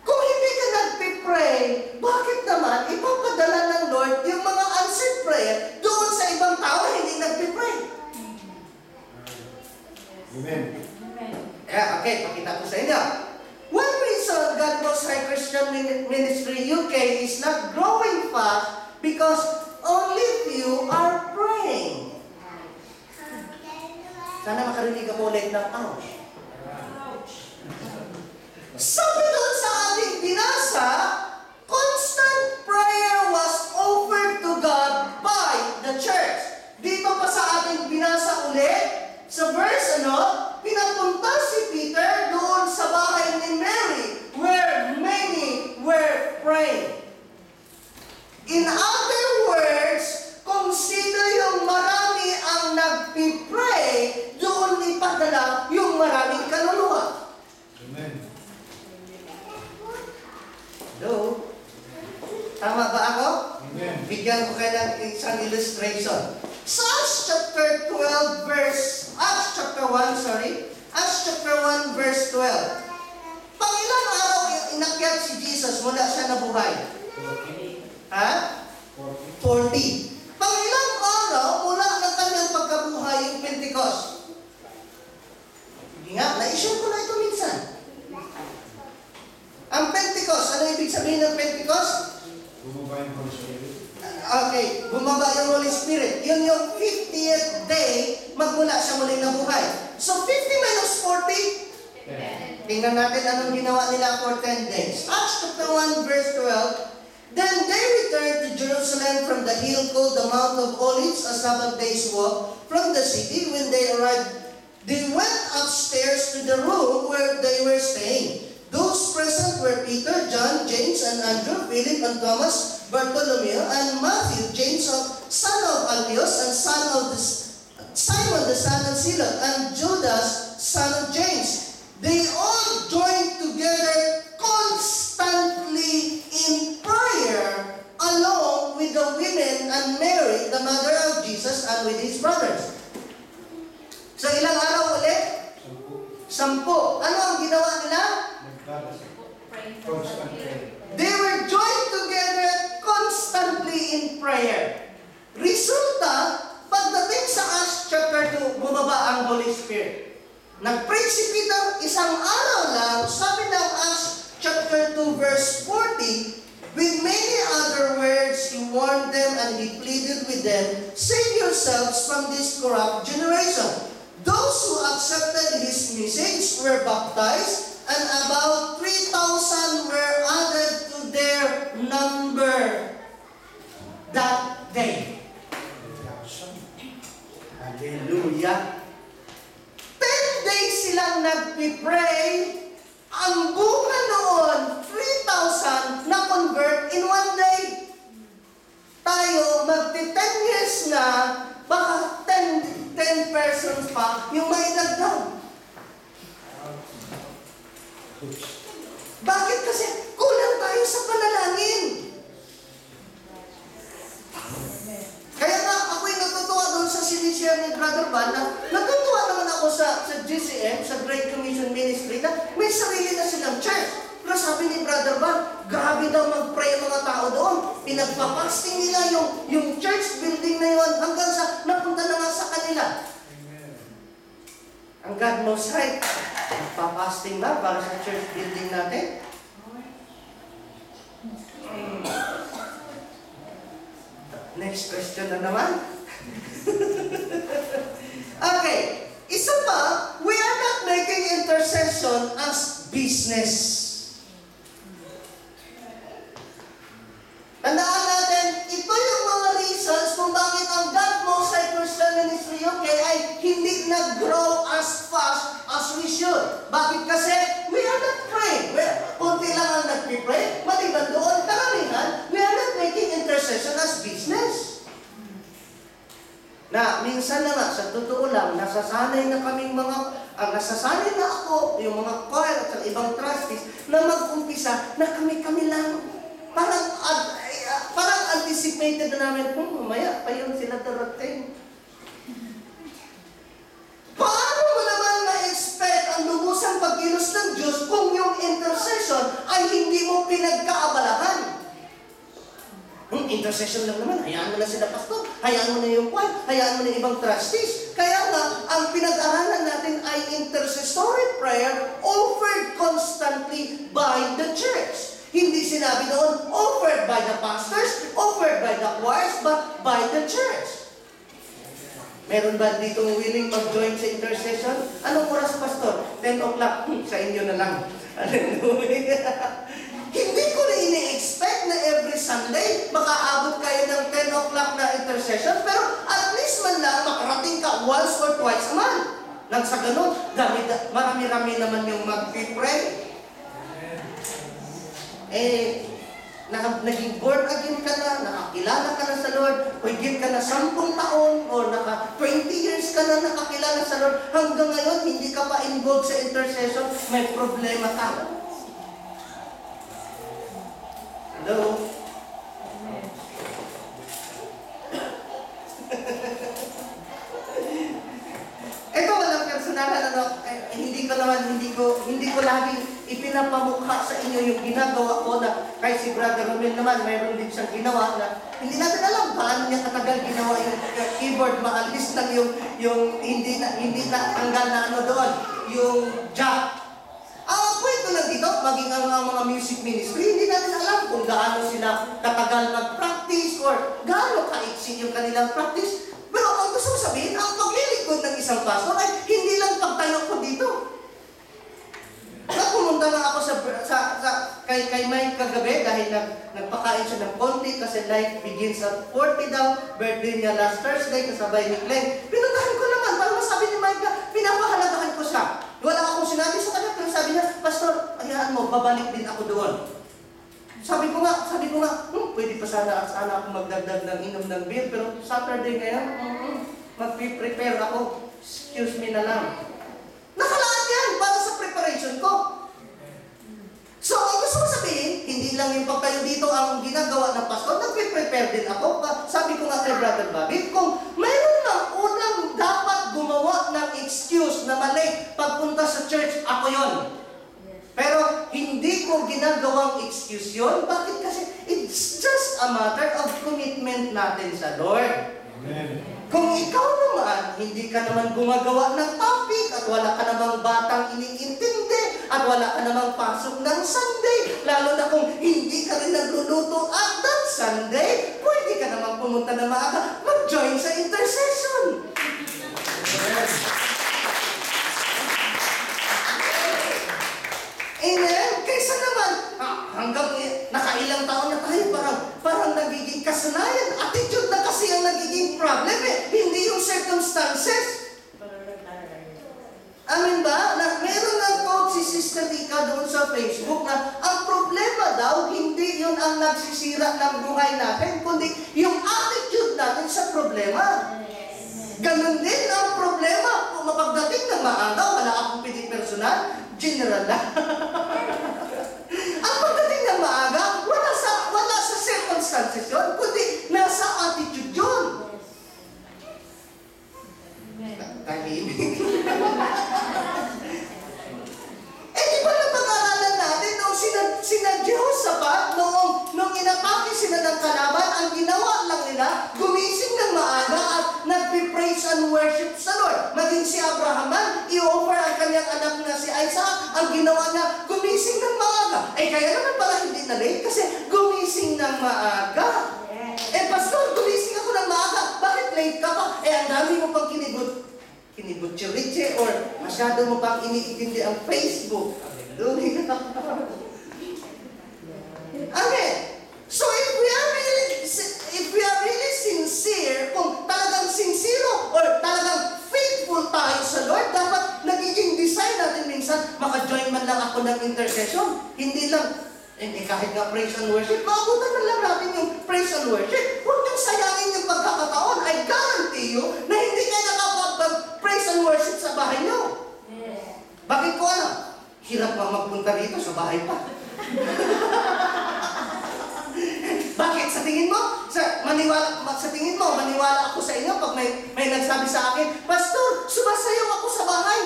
Speaker 2: Kung hindi ka nag-pray, bakit naman ipapadala ng Lord yung mga answered prayer doon sa ibang tao hindi nag-pray?
Speaker 3: Amen.
Speaker 2: Okay, pakita ko sa inyo. One reason God Most High Christian Ministry UK is not growing fast because only few are praying. Sana makarinig ako ulit ng ouch. Sabi doon sa ating binasa, constant prayer was offered to God by the church. Dito pa sa ating binasa ulit, sa verse pinapunta si Peter doon sa bahay ni Mary where many were praying. In other words, kung sino yung marami ang nagpipray, doon ipadala yung maraming kaluluwa.
Speaker 3: Amen.
Speaker 2: Hello? Tama ba ako?
Speaker 3: Amen.
Speaker 2: Bigyan ko kayo ng isang illustration. Sa Acts chapter 1 verse 12. Pangilang araw inakyat si Jesus mula siya nabuhay? Ha? 40. Pangilang araw mula ng kanyang pagkabuhay yung Pentecost? Hindi nga, na-issue ko na ito minsan. Ang Pentecost, ano ibig sabihin ng Pentecost?
Speaker 3: Bumaba yung Holy Spirit.
Speaker 2: Okay, bumaba yung Holy Spirit. Yun yung 50th day, magmula siya muling nabuhay. So 50 minus 40, tingnan natin anong ginawa nila for 10 days. Acts chapter 1 verse 12. Then they returned to Jerusalem from the hill called the Mount of Olives, a Sabbath day's walk from the city. When they arrived, they went upstairs to the room where they were staying. Those present were Peter, John, James, and Andrew, Philip, and Thomas, Bartholomew, and Matthew, James, son of Alphaeus, and Simon, the son of Zealot, and Judas, son of James. They all joined together constantly in prayer, along with the women and Mary, the mother of Jesus, and with his brothers.
Speaker 3: Constant prayer.
Speaker 2: They were joined together constantly in prayer. Resulta, pagdating sa Acts chapter 2, bumaba ang Holy Spirit. Nag-preach si Peter isang araw lang, sabi ng Acts chapter 2 verse 40, with many other words, he warned them and he pleaded with them, save yourselves from this corrupt generation. Those who accepted his message were baptized, and about 3,000 were added to their number that day. Hallelujah! 10 days silang nagpipray. Ang bunga noon, 3,000 na convert in one day. Tayo, magti 10 years na, baka 10 persons pa yung may dagdag. Bakit? Kasi kulang tayo sa panalangin. Kaya nga, ako'y natutuwa doon sa sinishare ni Brother Van na natutuwa naman ako sa GCM, sa Great Commission Ministry, na may sarili na silang church. Pero sabi ni Brother Van, grabe daw mag-pray ang mga tao doon. Pinagpapasting nila yung church building na yun hanggang sa napunta na nga sa kanila. Ang God knows right. Nagpapasting ba para sa church building natin? Next question na naman. Okay. Isa pa, we are not making intercession as business. Tandaan natin, ito yung mga reasons kung bakit ang God Mosaic Christian Ministry UK ay hindi nag-grow as fast as we should. Bakit? Kasi we are not praying. Kunti lang ang nagpipray. Maliban doon, karamihan, we are not making intercession as business. Na minsan na nga, sa totoo lang, nasasanay na kaming nasasanay na ako, yung mga choir at ibang trustees, na mag-umpisa na kami lang. Parang anticipated na namin, mamaya pa yun sila darating. Paano mo naman na-expect ang lubusang pagkilos ng Diyos kung yung intercession ay hindi mo pinagkaabalahan? Intercession lang naman, hayaan mo na sila pastor, hayaan mo na yung choir, hayaan mo na yung ibang trustees. Kaya nga, ang pinag-aralan natin ay intercessory prayer offered constantly by the church. Hindi sinabi doon, offered by the pastors, offered by the choirs, but by the church. Meron ba dito willing mag-join sa intercession? Anong oras, pastor? 10 o'clock. Sa inyo na lang. Hallelujah. Hindi ko na ini-expect na every Sunday makaabot kayo ng 10 o'clock na intercession, pero at least man lang makarating ka once or twice a month. Nang sa ganun, marami-rami naman yung mag-pray. Naging born again ka na, nakakilala ka na sa Lord, o higit ka na 10 taon, o 20 years ka na nakakilala sa Lord, hanggang ngayon, hindi ka pa involved sa intercession, may problema ka. Hello? Ito walang personalan, hindi ko laging ipinapamukha sa inyo yung ginagawa ko na kay si Brother Romel naman, mayroon din siyang ginawa na hindi natin alam paano niya katagal ginawa yung keyboard, maalis lang yung hindi na tanggal na ano doon, yung jack. Kwento lang dito, maging ang mga music ministry, hindi natin alam kung gaano sila katagal mag-practice or gaano kaiksi yung kanilang practice. Pero ang gusto ko sabihin, ang paglilingkod ng isang pastor ay hindi lang pagtayo ko dito. Pumunta na ako kay Mike kagabi dahil nagpakain siya ng konti kasi life begins at 40 daw. Birthday niya last Thursday kasabay ni Glenn. Pinuntahan ko naman para masabi ni Mike na pinapahalagahan ko siya. Wala akong sinabi sa kanya pero sabi niya, Pastor, hayaan mo, babalik din ako doon. Sabi ko nga, pwede pa sana ako magdagdag ng inom ng beer pero Saturday ngayon, mag-prepare ako. Excuse me na lang. Nakalaan yan para sa preparation ko. So, ang gusto ko sabihin, hindi lang yung pagtayo dito ang ginagawa ng pastor, nag-prepare din ako. Sabi ko nga kay Brother Bobby, kung mayroon ng unang dapat gumawa ng excuse na mali pagpunta sa church, ako yon. Pero hindi ko ginagawang excuse yun. Bakit? Kasi it's just a matter of commitment natin sa Lord.
Speaker 3: Amen.
Speaker 2: Kung ikaw naman, hindi ka naman gumagawa ng topic at wala ka namang batang iniintindi at wala ka namang pasok ng Sunday, lalo na kung hindi ka rin nagluluto at that Sunday, pwede ka namang pumunta na maaga, mag-join sa intercession. Amen? Kaysa naman, hanggang nakailang taon na tayo, parang nagiging kasanayan. Attitude na kasi ang nagiging problem eh. Hindi yung circumstances. Amen ba? Meron ng quote si Sister Ika doon sa Facebook na ang problema daw, hindi yun ang nagsisira ng buhay natin, kundi yung attitude natin sa problema. Ganun din ang problema. Kung mapagdating ng maaga, wala akong personal, general na. Ang pagdating ng maaga, wala sa circumstances yun, kundi nasa attitude yun. Tahimik. Di ba napag-aralan natin nung sina Jehoshaphat, nung inatake sila ng kalaban, ang ginawa lang nila, gumising ng maaga at nagpe-praise and worship sa Lord. Maging si Abraham man, i-offer ang kanyang anak na si Isaac, ang ginawa niya, gumising ng maaga. Kaya naman pala hindi na late kasi gumising ng maaga. Pastor, gumising ako ng maaga. Bakit late ka pa? Ang dami mo pang kinibutchiritse or masyado mo pang iniintindi ang Facebook. Amen. So if we are really sincere, kung talagang sincero or talagang faithful tayo sa Lord, dapat nagiging design natin minsan, maka-join man lang ako ng intercession. Hindi lang, kahit nga praise and worship, maabutan man lang natin yung praise and worship. Huwag niyong sayangin yung pagkakataon. I guarantee you na hindi kayo nakapag-praise and worship sa bahay niyo. Bakit ko alam? Hirap pa magpunta rito sa bahay pa. Bakit? Sa tingin mo? Maniwala ako sa inyo pag may nagsabi sa akin, Pastor, sumasayaw ako sa bahay.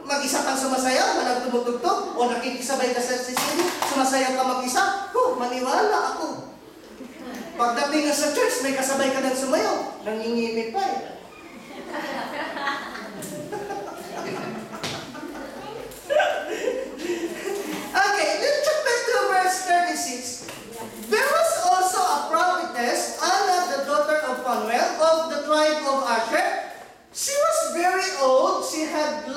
Speaker 2: Mag-isa kang sumasayaw, walang tumutugtog, o nakikisabay ka sa sisili, sumasayaw ka mag-isa, maniwala ako. Pagdating na sa church, may kasabay ka ng sumayaw, nangingimik pa eh. Okay, let's check back to verse 36. There was also a prophetess, Anna, the daughter of Phanuel, of the tribe of Asher. She was very old. She had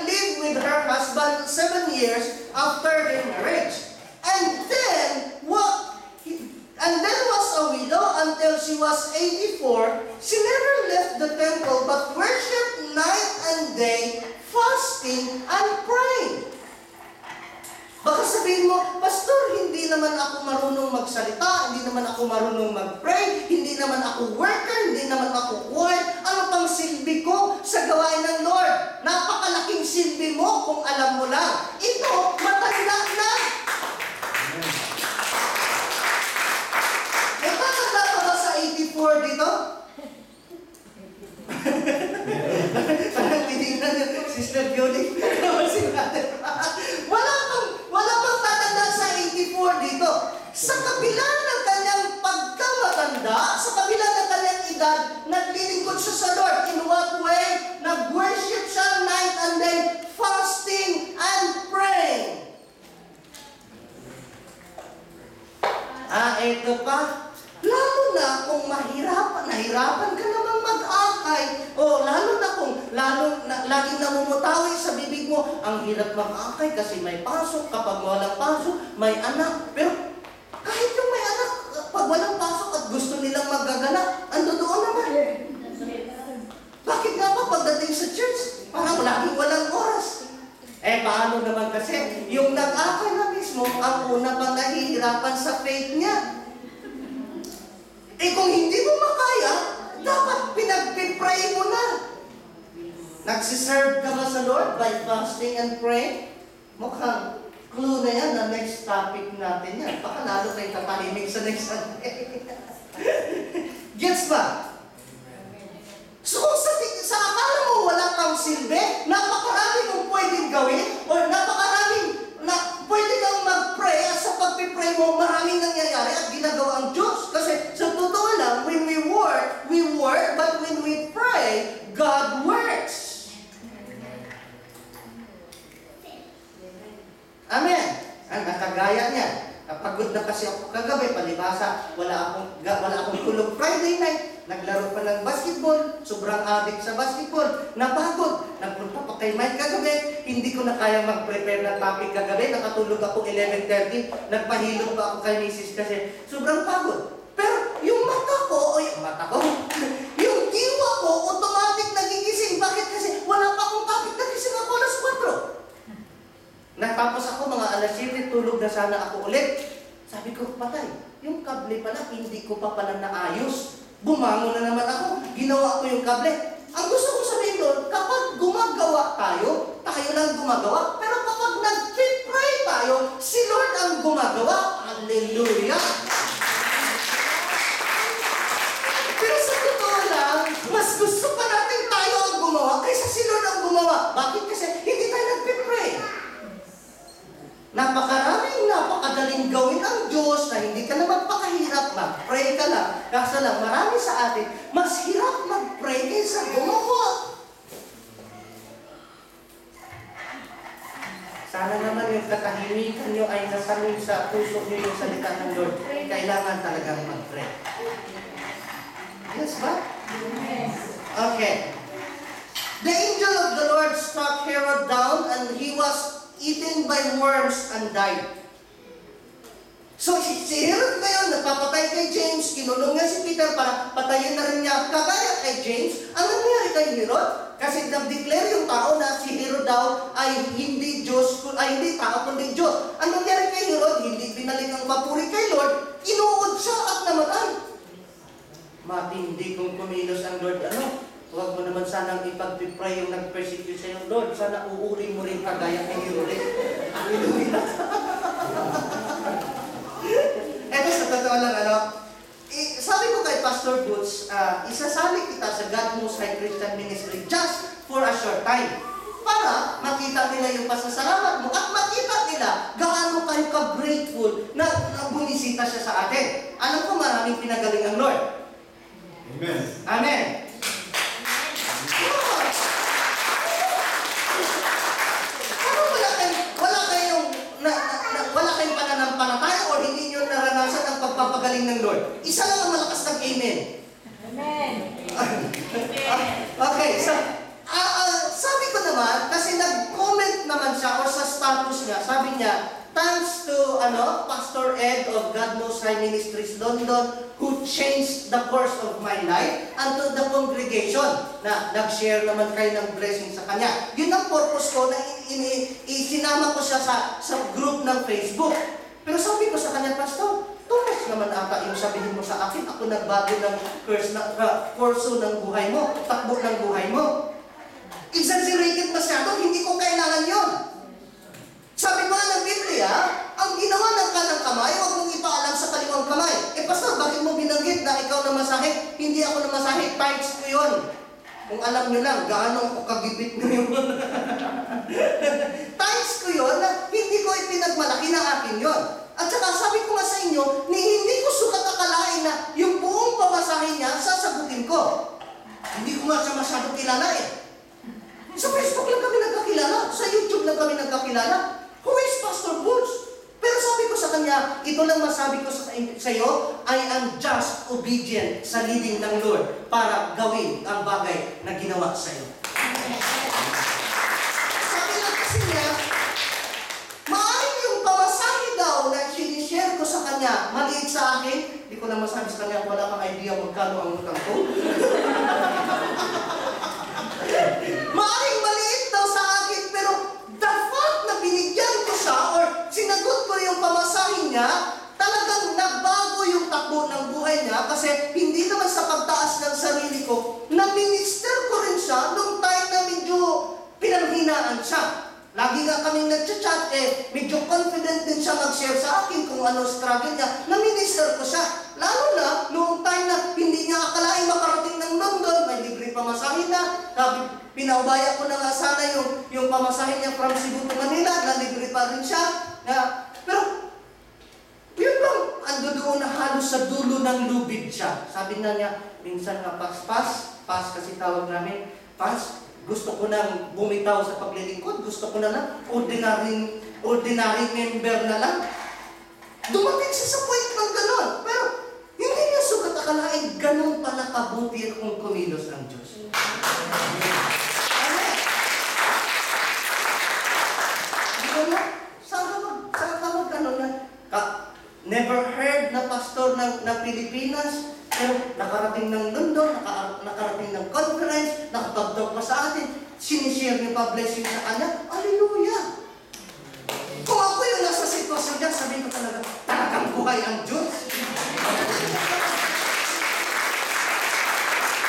Speaker 2: lived with her husband 7 years after their marriage. And then was a widow until she was 84. She never left the temple but worshipped night and day, fasting and praying. Baka sabihin mo, Pastor, hindi naman ako marunong magsalita, hindi naman ako marunong mag-pray, hindi naman ako worker, hindi naman ako choir. Ano pang silbi ko sa gawain ng Lord? Napakalaking silbi mo kung alam mo lang. Ito, matanda na. May matanda pa ba sa 84 dito? Parang tinignan niyo, Sister Bioli. Wala pang tatanda sa 84 dito. Sa kabila ng kanyang pagkamatanda, sa kabila ng kanyang edad, naglilingkod siya sa Lord. In what way? Nag-worship siya night and day, fasting and praying. Ito pa. Lalo na kung nahirapan ka namang mag-akay, o lalo na kung laging namumutawi sa bibig mo, ang hirap mag-akay kasi may pasok, kapag walang pasok, may anak. Pero kahit yung may anak, pag walang pasok at gusto nilang magagala, ando doon naman. Bakit nga ba pagdating sa church, parang laging walang oras? Paano naman kasi, yung nag-akay na mismo, ang una pang nahihirapan sa faith niya. Kung hindi mo makaya, dapat pinag-pray mo na. Nagsiserve ka ba sa Lord by fasting and praying? Mukhang clue na yan na next topic natin yan. Baka lalo kayo tatahimik sa next Sunday. Gets ba? So kung sa akala mo wala kang silbi, napakarami mong pwedeng gawin, o napakaraming na pwede kang mag-pray at sa pag-pray mo, maraming nangyayari at ginagawa ang Diyos. Kasi sa totoo lang, when we work, but when we pray, God works. Amen. Ang nakagaya niya. Napagod na kasi ako kagabi, palibasa, wala akong tulog Friday night, naglaro pa ng basketball, sobrang addict sa basketball, napagod, nagpunta pa kay Mike kagabi, hindi ko na kaya mag-prepare ng topic kagabi, nakatulog ako 11:30, nagpahilot pa ako kay Mrs. kasi sobrang pagod. Pero yung mata ko, yung diwa ko, automatic nagigising. Bakit? Kasi wala pa akong topic, nagising ako alas 4. Natapos ako mga alas 7, tulog na sana ako ulit. Sabi ko, patay. Yung kable pala, hindi ko pa pala naayos. Bumangon na naman ako. Ginawa ko yung kable. Ang gusto ko sabihin doon, kapag gumagawa tayo lang gumagawa. Pero kapag nag-pray tayo, si Lord ang gumagawa. Hallelujah! Pero sa totoo lang, mas gusto pa natin tayo ang gumawa kaysa si Lord ang gumawa. Bakit? Kasi hindi tayo nag-pray. Napakadaling gawin ang Diyos na hindi ka na magpakahirap, mag-pray ka lang. Kaso lang, marami sa atin, mas hirap mag-pray kaysa gumawa. Sana naman yung katahimikan nyo ay nasanin sa puso nyo yung salita ng Lord. Kailangan talagang mag-pray. Yes ba?
Speaker 4: Yes.
Speaker 2: Okay. The angel of the Lord struck Herod down and he was eaten by worms and died. So si Herod ngayon, nagpapatay kay James, kinulong niya si Peter para patayin na rin niya kagaya kay James. Ang nangyari kay Herod? Kasi nag-declare yung tao na si Herod daw ay hindi Diyos, ay hindi tao kundi Diyos. Ang nangyari kay Herod, hindi binalik ang papuri kay Lord, inuod siya at namatay. Matindi kung kumilos ang Lord, huwag mo naman sanang ipag-pray yung nag-persecute sa iyo, Lord. Sana uuri mo rin kagaya kay Herod. Hallelujah. Eto sa totoo lang, sabi ko kay Pastor Boots, isasali kita sa God Most High Christian Ministry just for a short time. Para makita nila yung pasasalamat mo at makita nila gaano kayo ka-grateful na bumisita siya sa atin. Alam ko maraming pinagaling ang Lord.
Speaker 3: Amen.
Speaker 2: Amen. Wala kayong pananampalataya o hindi nyo naranasan ang pagpapagaling ng Lord? Isa lang ang malakas ng amen.
Speaker 4: Amen.
Speaker 2: Okay, so, sabi ko naman, kasi nag-comment naman siya o sa status niya, sabi niya, thanks to Pastor Ed of God Most High Ministries London who changed the course of my life and to the congregation na nag-share naman kayo ng blessing sa kanya. Yun ang purpose ko na isinama ko siya sa group ng Facebook. Pero sabi ko sa kanya, Pastor, tumas naman ata yung sabihin mo sa akin, ako nagbago ng kurso ng buhay mo, takbo ng buhay mo. Exaggerated masyado, hindi ko kailangan yon. Sabi ko ng Biblia, ang ginawa ng kanang kamay, huwag mong ipaalam sa kaliwang kamay. Pastor, bakit mo binanggit na ikaw na masahe? Hindi ako na masahe, times ko yun. Kung alam nyo lang, gaano ako kagipit ngayon. Times ko yun, na hindi ko ipinagmalaki na akin yun. At saka sabi ko nga sa inyo, hindi ko sukat akalain na yung buong pamasahe niya, sasagutin ko. Hindi ko nga siya masyado kilala Sa Facebook lang kami nagkakilala, sa YouTube lang kami nagkakilala. Who is Pastor Boots? Pero sabi ko sa kanya, ito lang masabi ko sa iyo, I am just obedient sa leading ng Lord para gawin ang bagay na ginawa sa iyo. Sabi lang kasi niya, maaaring yung pamasahe daw na sinishare ko sa kanya, maliit sa akin, hindi ko na masabi sa kanya, wala kang idea magkano ang utang ko. Maaaring maliit daw sa akin, pero the fact na binigyan ko siya or sinagot ko yung pamasahin niya, talagang nagbago yung takbo ng buhay niya kasi hindi naman sa pagtaas ng sarili ko, na-minister ko rin siya nung time na medyo pinanghinaan siya. Lagi nga kaming nagchat-chat, medyo confident din siya mag-share sa akin kung ano struggle niya. Na-minister ko siya. Lalo na, noong time na hindi niya akalain makarating ng London, may libre pamasahin na. Pinaubaya ko na nga sana yung pamasahin niya from Cebu to Manila, na libre pa rin siya. Pero, yun bang ando doon na halos sa dulo ng lubid siya. Sabi nga niya, minsan nga pas kasi tawag namin, pas, gusto ko nang bumitaw sa paglilingkod, gusto ko na lang, ordinary member na lang. Dumating siya sa point ng gano'n. Pero, hindi niya sukat akalain, gano'n pala kabuti kung kumilos ng Diyos. Amen. Saan ka mag-ano na? Never heard na pastor ng Pilipinas, pero nakarating ng London, nakarating ng conference, nakapag-talk pa sa atin, sinishare niyo pa blessing sa kanya. Hallelujah! Kung ako yung nasa sitwasyon niya, sabihin ko talagang buhay ang Diyos.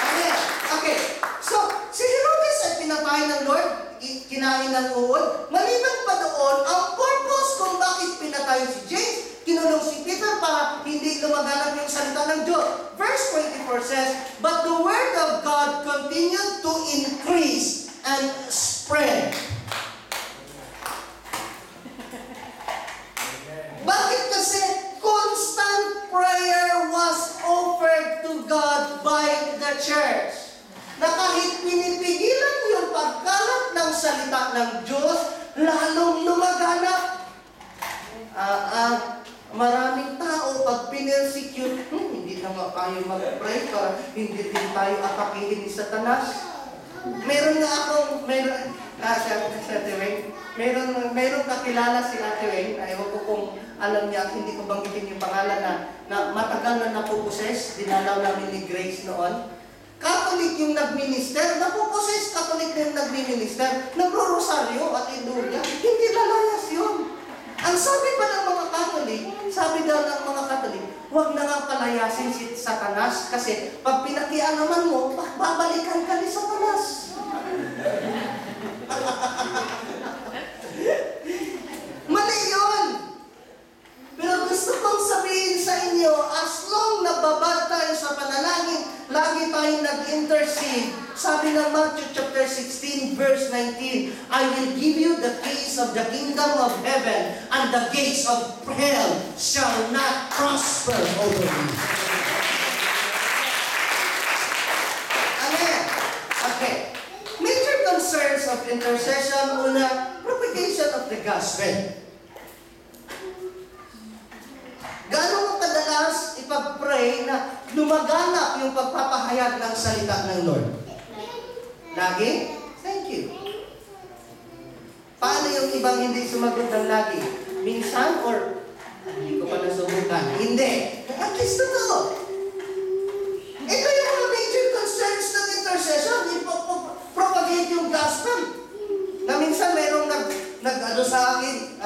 Speaker 2: Amen. Okay. So, si Herodes ay pinatay ng Lord, kinain ng uod. Maliban pa doon, ang purpose kung bakit pinatay si James, kinulong si Peter para hindi lumaganap yung salita ng Diyos. Verse 24 says, "But the word of God continued to increase and spread." Bakit? Kasi constant prayer was offered to God by the church. Na kahit pinipigilan yung pagkalat ng salita ng Diyos, lalong lumaganap. Maraming tao pag pinersecute, hindi na nga kayo mag-pray para hindi din tayo atakihin ni Satanas. Meron kakilala si Ate Wayne, ewan ko kung alam niya, hindi ko banggitin yung pangalan na matagal na napuposes, dinalaw namin ni Grace noon. Catholic yung nagminister, napuposes Catholic na yung nagminister, nagro-rosaryo at induya, hindi lalayas yun. Ang sabi pa ng mga Catholic, sabi daw ng mga Catholic, huwag na nga palayasin si Satanas kasi pag pinakialaman mo, babalikan ka ni Satanas. Mali yun! Pero gusto kong sabihin sa inyo, as long na babad tayo sa panalangin, lagi tayong nag-intercede. Sabi ng Matthew chapter 16, verse 19, "I will give you the keys of the kingdom of heaven, and the gates of hell shall not prosper over you." Amen. Okay. Major concerns of intercession, una, propagation of the gospel. Gaano mo kadalas ipag-pray na lumaganap yung pagpapahayag ng salita ng Lord? Lagi? Thank you. Paano yung ibang hindi sumagot ng lagi? Minsan or hindi ko pa nasubukan? Hindi. At least totoo. Ito yung mga major concerns ng intercession. Propagate yung gospel. Na minsan mayroong nag-ano sa akin,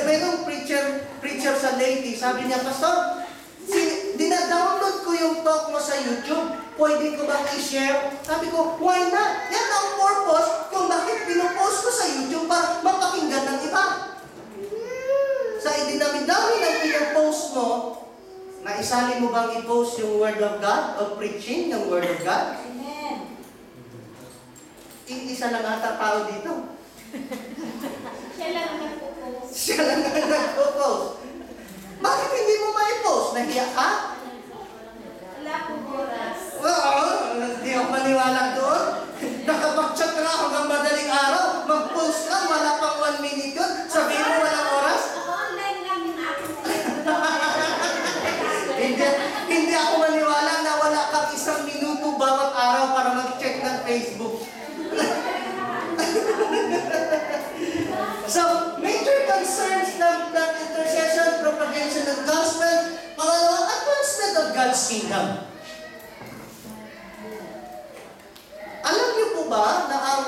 Speaker 2: mayroong preacher sa lady, sabi niya, "Pastor, dina-download ko yung talk mo sa YouTube, pwede ko bang i-share?" Sabi ko, "Why not?" Yan ang purpose kung bakit pinopost ko sa YouTube para mapakinggan ng iba. Sa idinami-dami ng pinopost mo, naisali mo bang i-post yung Word of God o preaching yung Word of God?
Speaker 4: Amen.
Speaker 2: Isa lang ata tao dito.
Speaker 4: Siya lang ang nagpo-post.
Speaker 2: Siya lang ang nagpo-post. Bakit hindi mo ma-post? Nahiya ka?
Speaker 4: Wala akong oras.
Speaker 2: Hindi ako maniwala doon. Nakapag-chat ka hanggang madaling araw, mag-post ka, wala pang 1 minute yun. Sabihin mo walang oras?
Speaker 4: Ako online lang yung aking
Speaker 2: Hindi ako maniwala na wala kang 1 minuto bawat araw para mag-check ng Facebook. So, major concerns ng intercession, propagation ng gospel. Pangalawa, advancement of God's kingdom. Alam niyo po ba na ang,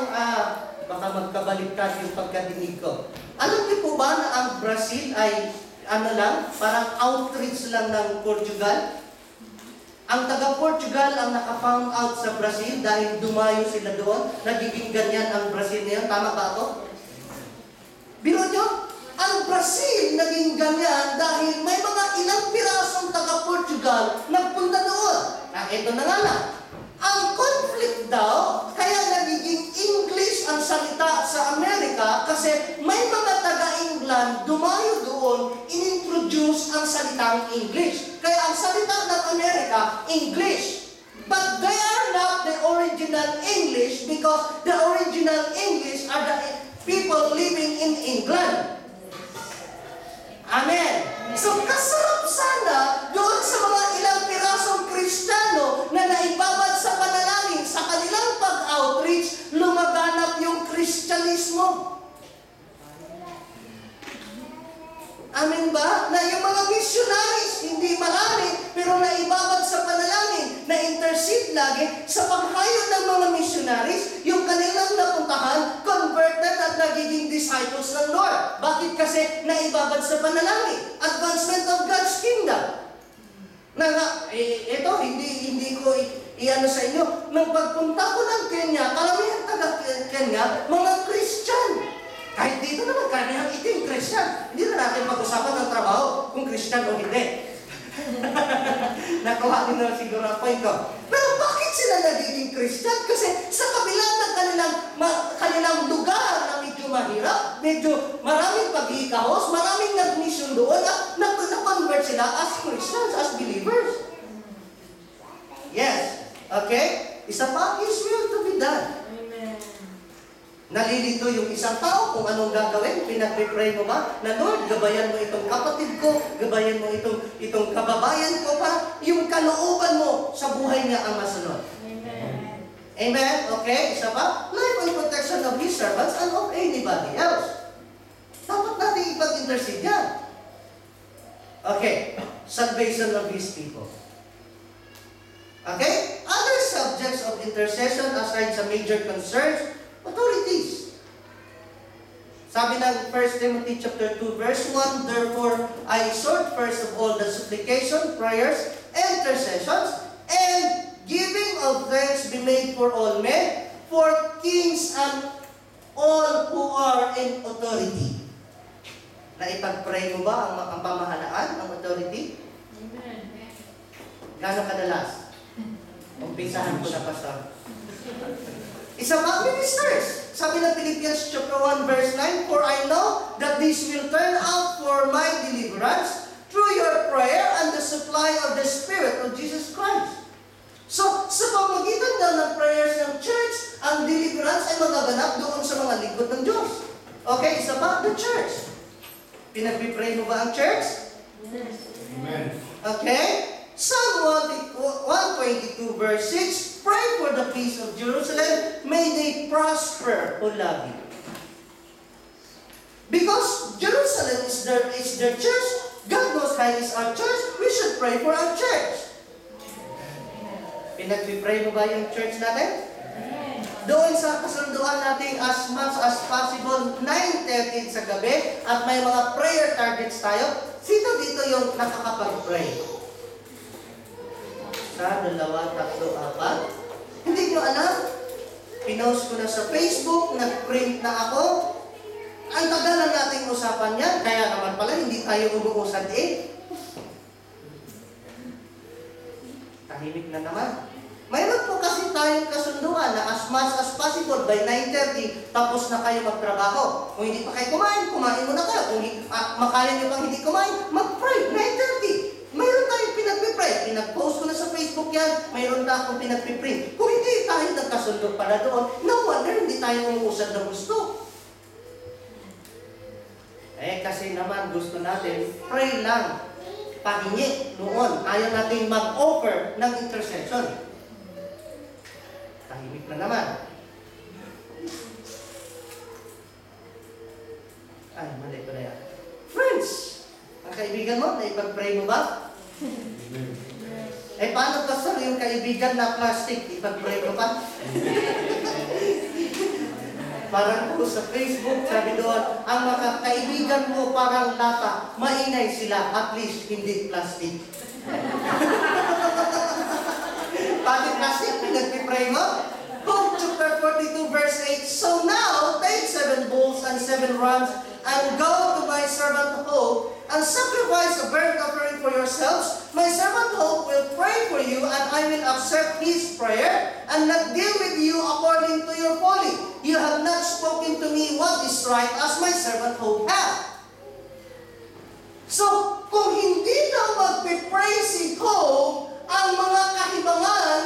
Speaker 2: baka magkabaliktad yung pagkadinig ko. Alam niyo po ba na ang Brazil ay, parang outreach lang ng Portugal? Ang taga-Portugal ang naka-found out sa Brazil dahil dumayo sila doon. Nagiging ganyan ang Brazil niya. Tama ba ako? Biro nyo, ang Brazil naging ganyan dahil may mga ilang pirasong taga-Portugal nagpunta doon. Ito na nga lang. Ang conflict daw, kaya nagiging English English ang salita sa Amerika kasi may mga taga-England dumayo doon, inintroduce ang salitang English. Kaya ang salita ng Amerika, English. But they are not the original English because the original English are the people living in England. Amen. So kasarap sana doon sa mga ilang pirasong Kristiyano na naibabad sa panalangin sa kanilang pag-outreach, lumaganap yung Kristyanismo. Amen ba? Na yung mga missionaries, hindi marami, pero naibabad sa panalangin, na intercede lagi sa paghayod ng mga missionaries, yung kanilang napuntahan, converted at nagiging disciples ng Lord. Bakit? Kasi naibabad sa panalangin. Advancement of God's kingdom. Ito, hindi ko i-ano sa inyo. Nung pagpunta ko ng Kenya, karamihan taga-Kenya, mga Christian. Kahit dito naman, karamihan itim Christian. Hindi na natin pag-usapan ng trabaho kung Christian o hindi. Nakuha din na siguro ang point ko. Pero bakit sila nagiging Christian? Kasi sa kabila ng kanilang lugar na medyo mahirap, medyo maraming paghihikahos, maraming nag-mission doon, at na-convert sila as Christians, as believers. Yes. Okay? Isa pa, His will to be done. Nalilito yung isang tao kung anong gagawin. Pinag-pray mo ba? Na Lord, gabayan mo itong kapatid ko, gabayan mo itong kababayan ko para yung kalooban mo sa buhay niya ang masunod. Amen. Amen? Okay? Isa pa? Life and protection of His servants and of anybody else. Dapat natin ipag-intercede yan. Okay. Salvation of His people. Okay? Other subjects of intercession aside sa major concerns, authorities. Sabi ng 1 Timothy chapter 2 verse 1, therefore I exhort first of all the supplication, prayers, intercessions, and giving of thanks be made for all men, for kings and all who are in authority. Naipag-pray mo ba ang pamahalaan, ang authority? Amen. Gano'ng kadalas? Umpisahan ko na, Pastor. Isa pa, ministers. Sabi ng Philippians chapter 1 verse 9, for I know that this will turn out for my deliverance through your prayer and the supply of the Spirit of Jesus Christ. So, sa pamagitan daw ng prayers ng church, ang deliverance ay magaganap doon sa mga lingkod ng Diyos. Okay, isa pa, the church. Pinagpipray mo ba ang church?
Speaker 3: Yes. Amen. Okay?
Speaker 2: Psalm 122 verse 6, pray for the peace of Jerusalem, may they prosper who love you. Because Jerusalem is their church, God Most High is our church, we should pray for our church. Pinagpipray mo ba yung church natin? Doon sa kasunduan natin as much as possible, 9:30 sa gabi, at may mga prayer targets tayo. Sino dito yung nakakapag-pray? Sa 2, 3, 4. Hindi nyo alam. Pinost ko na sa Facebook, nag-print na ako. Ang tagal na nating usapan yan, kaya naman pala hindi tayo umuusad Tahimik na naman. Mayroon po kasi tayong kasunduan na as much as possible by 9:30, tapos na kayo magtrabaho. Kung hindi pa kayo kumain muna kayo. Kung makaya nyo pang hindi kumain, mag-pray, 9:30. Mayroon tayong pinagpipray. Pinag-post ko na sa Facebook yan, mayroon na akong pinagpiprint. Kung hindi tayo nagkasundo para doon, no wonder hindi tayo umuusad ng gusto. Kasi naman gusto natin, pray lang. Pahingi noon. Ayaw natin mag-offer ng intercession. Tahimik na naman. Ay, mali pala yan. Friends, ang kaibigan mo, naipag-pray mo ba? Paano pastor yung kaibigan na plastic? Ipag-pray mo pa? Parang po sa Facebook, sabi doon, ang mga kaibigan mo parang lata, maingay sila, at least hindi plastic. Bakit plastic? Pinagpipray mo? Job chapter 42 verse 8, so now, take 7 bulls and 7 rams, and go to my servant Job, and sacrifice a burnt offering for yourselves. My servant Job will pray for you, and I will accept his prayer, and not deal with you according to your folly. you have not spoken to me what is right, as my servant Job hath. So, kung hindi daw magpipray si Job, ang mga kahibangan,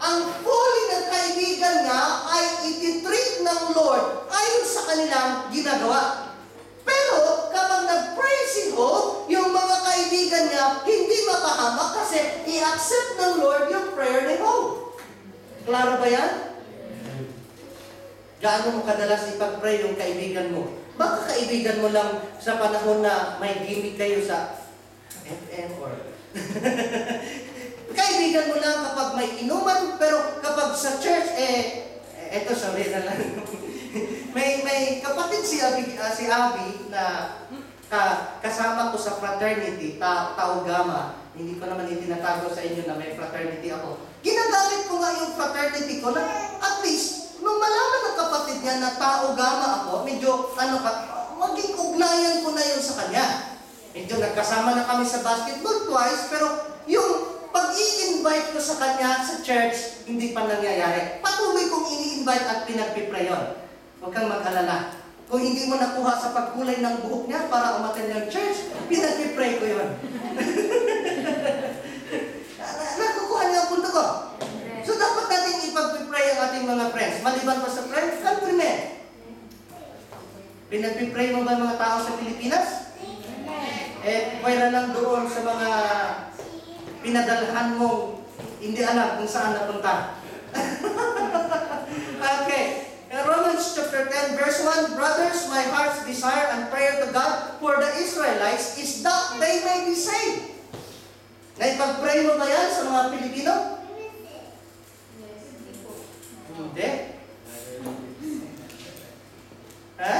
Speaker 2: ang fully na kaibigan niya ay ititreat ng Lord ayon sa kanilang ginagawa. Pero, kapag nag-pray si Job, yung mga kaibigan niya hindi mapahamak kasi i-accept ng Lord yung prayer ni Job. Klaro ba yan? Gaano mo kadalas ipag-pray yung kaibigan mo? Baka kaibigan mo lang sa panahon na may gimmick kayo sa FM or... Kaibigan mo lang kapag may inuman, pero kapag sa church, eto, sorry na lang. may kapatid si Abby na kasama ko sa fraternity, Tau Gamma. Hindi ko naman itinatago sa inyo na may fraternity ako. Ginagamit ko nga yung fraternity ko na at least, nung malaman ng kapatid niya na Tau Gamma ako, medyo, maging ugnayan ko na yun sa kanya. Medyo nagkasama na kami sa basketball twice, pero yung pag-i-invite ko sa kanya sa church, hindi pa nangyayari. Patuloy kong ini-invite at pinagpipray yun. Huwag kang mag-alala. Kung hindi mo nakuha sa pagkulay ng buhok niya para umattend ng church, pinagpipray ko yun. Nakukuha niya ang punto ko. So dapat natin ipagpipray ang ating mga friends. Maliban pa sa friends, countrymen. Pinagpipray mo ba mga tao sa Pilipinas? Pwera lang doon sa mga pinadalhan mo, hindi alam kung saan napunta. Okay. Romans chapter 10, verse 1, Brothers, my heart's desire and prayer to God for the Israelites is that they may be saved. Naipag-pray mo ba yan sa mga Pilipino? Hindi. Ha?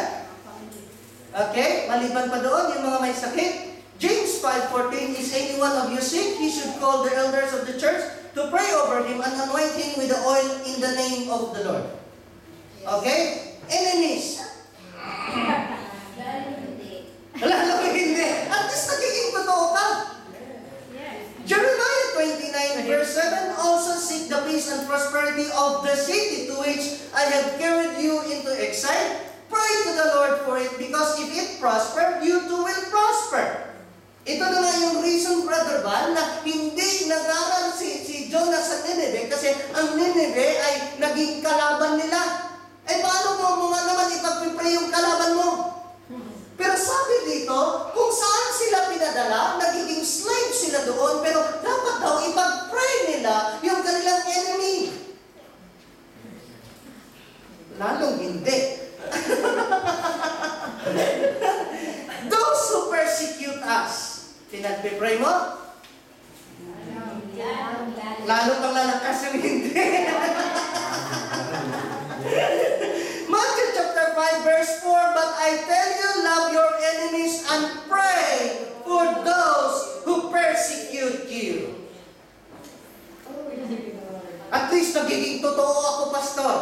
Speaker 2: Okay, maliban pa doon, yung mga may sakit. James 5:14, is any one of you sick? He should call the elders of the church to pray over him and anoint him with the oil in the name of the Lord. Okay? Enemies. Lalo hindi. At least nagiging totoo ka. Jeremiah 29 verse 7, also seek the peace and prosperity of the city to which I have carried you into exile. Pray to the Lord for it, because if it prosper, you too will prosper. Ito na nga yung reason, Brother Val, na hindi nag-aral si Jonah sa Nineveh kasi ang Nineveh ay naging kalaban nila. Paano mo nga naman ipag-pray yung kalaban mo? Pero sabi dito, kung saan sila pinadala, nagiging slave sila doon, pero dapat daw ipag-pray nila yung kanilang enemy. Lalong hindi. Those who persecute us, pinagpipray mo? Lalo pang lalakas yung hindi. Matthew chapter 5 verse 4, but I tell you, love your enemies and pray for those who persecute you. At least nagiging totoo ako, pastor.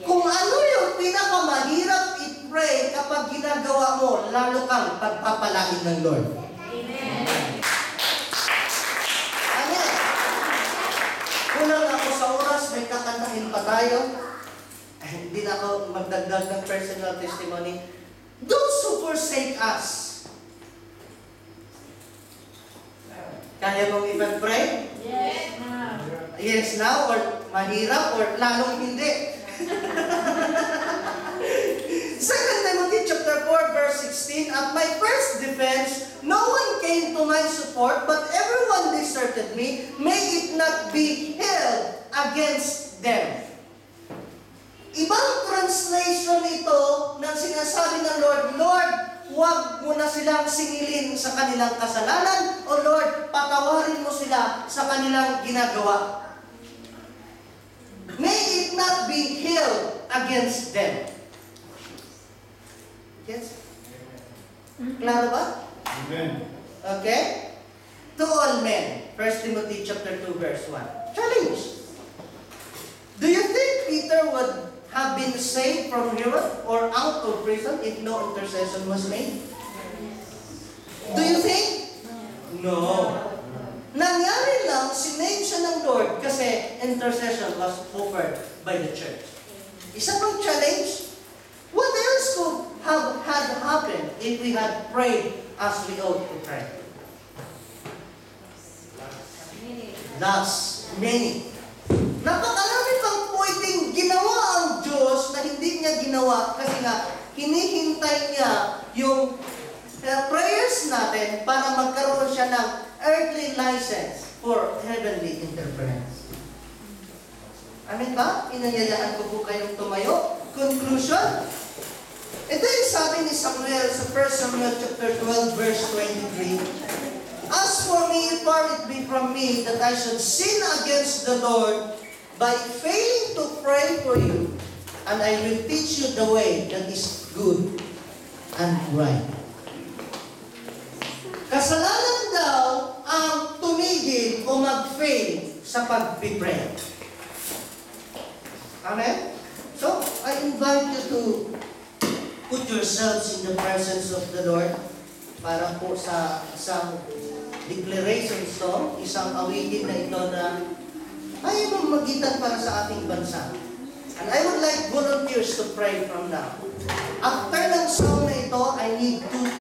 Speaker 2: Kung ano yung pinakamahirap i-pray kapag ginagawa mo, lalo kang pagpapalain ng Lord. Amen. Amen. Kulang ako sa oras, may kakantahin pa tayo. Hindi na ako magdagdag ng personal testimony. Those who forsake us. Kaya mong ipag-pray?
Speaker 4: Yes, ma'am.
Speaker 2: Yes now, or mahirap, or lalong hindi. 2 Timothy chapter 4 verse 16, at my first defense, no one came to my support, but everyone deserted me. May it not be held against them. Ibang translation ito ng sinasabi ng Lord, Lord, huwag mo na silang singilin sa kanilang kasalanan, o Lord, patawarin mo sila sa kanilang ginagawa. May it not be held against them. Yes? Klaro ba?
Speaker 5: Amen.
Speaker 2: Okay? To all men. 1 Timothy chapter 2 verse 1. Challenge. Do you think Peter would have been saved from Herod or out of prison if no intercession was made? Do you think? No. Nangyari lang, sinave siya ng Lord kasi intercession was offered by the church. Isa pang challenge, what else could have had happened if we had prayed as we ought to pray? Thus, many. Napakarami pang pwedeng ginawa ang Diyos na hindi niya ginawa kasi nga hinihintay niya yung prayers natin para magkaroon siya ng earthly license for heavenly interference. Amin ba? Inanyayahan ko po kayong tumayo. Conclusion. Ito yung sabi ni Samuel sa 1 Samuel chapter 12 verse 23. As for me, far it be from me that I should sin against the Lord by failing to pray for you, and I will teach you the way that is good and right. Kasalanan daw ang tumigil o mag-fail sa pag-pray. Amen? So, I invite you to put yourselves in the presence of the Lord para po sa isang declaration song, isang awitin na ito na ay mamagitan para sa ating bansa. And I would like volunteers to pray from now. After ng song na ito, I need to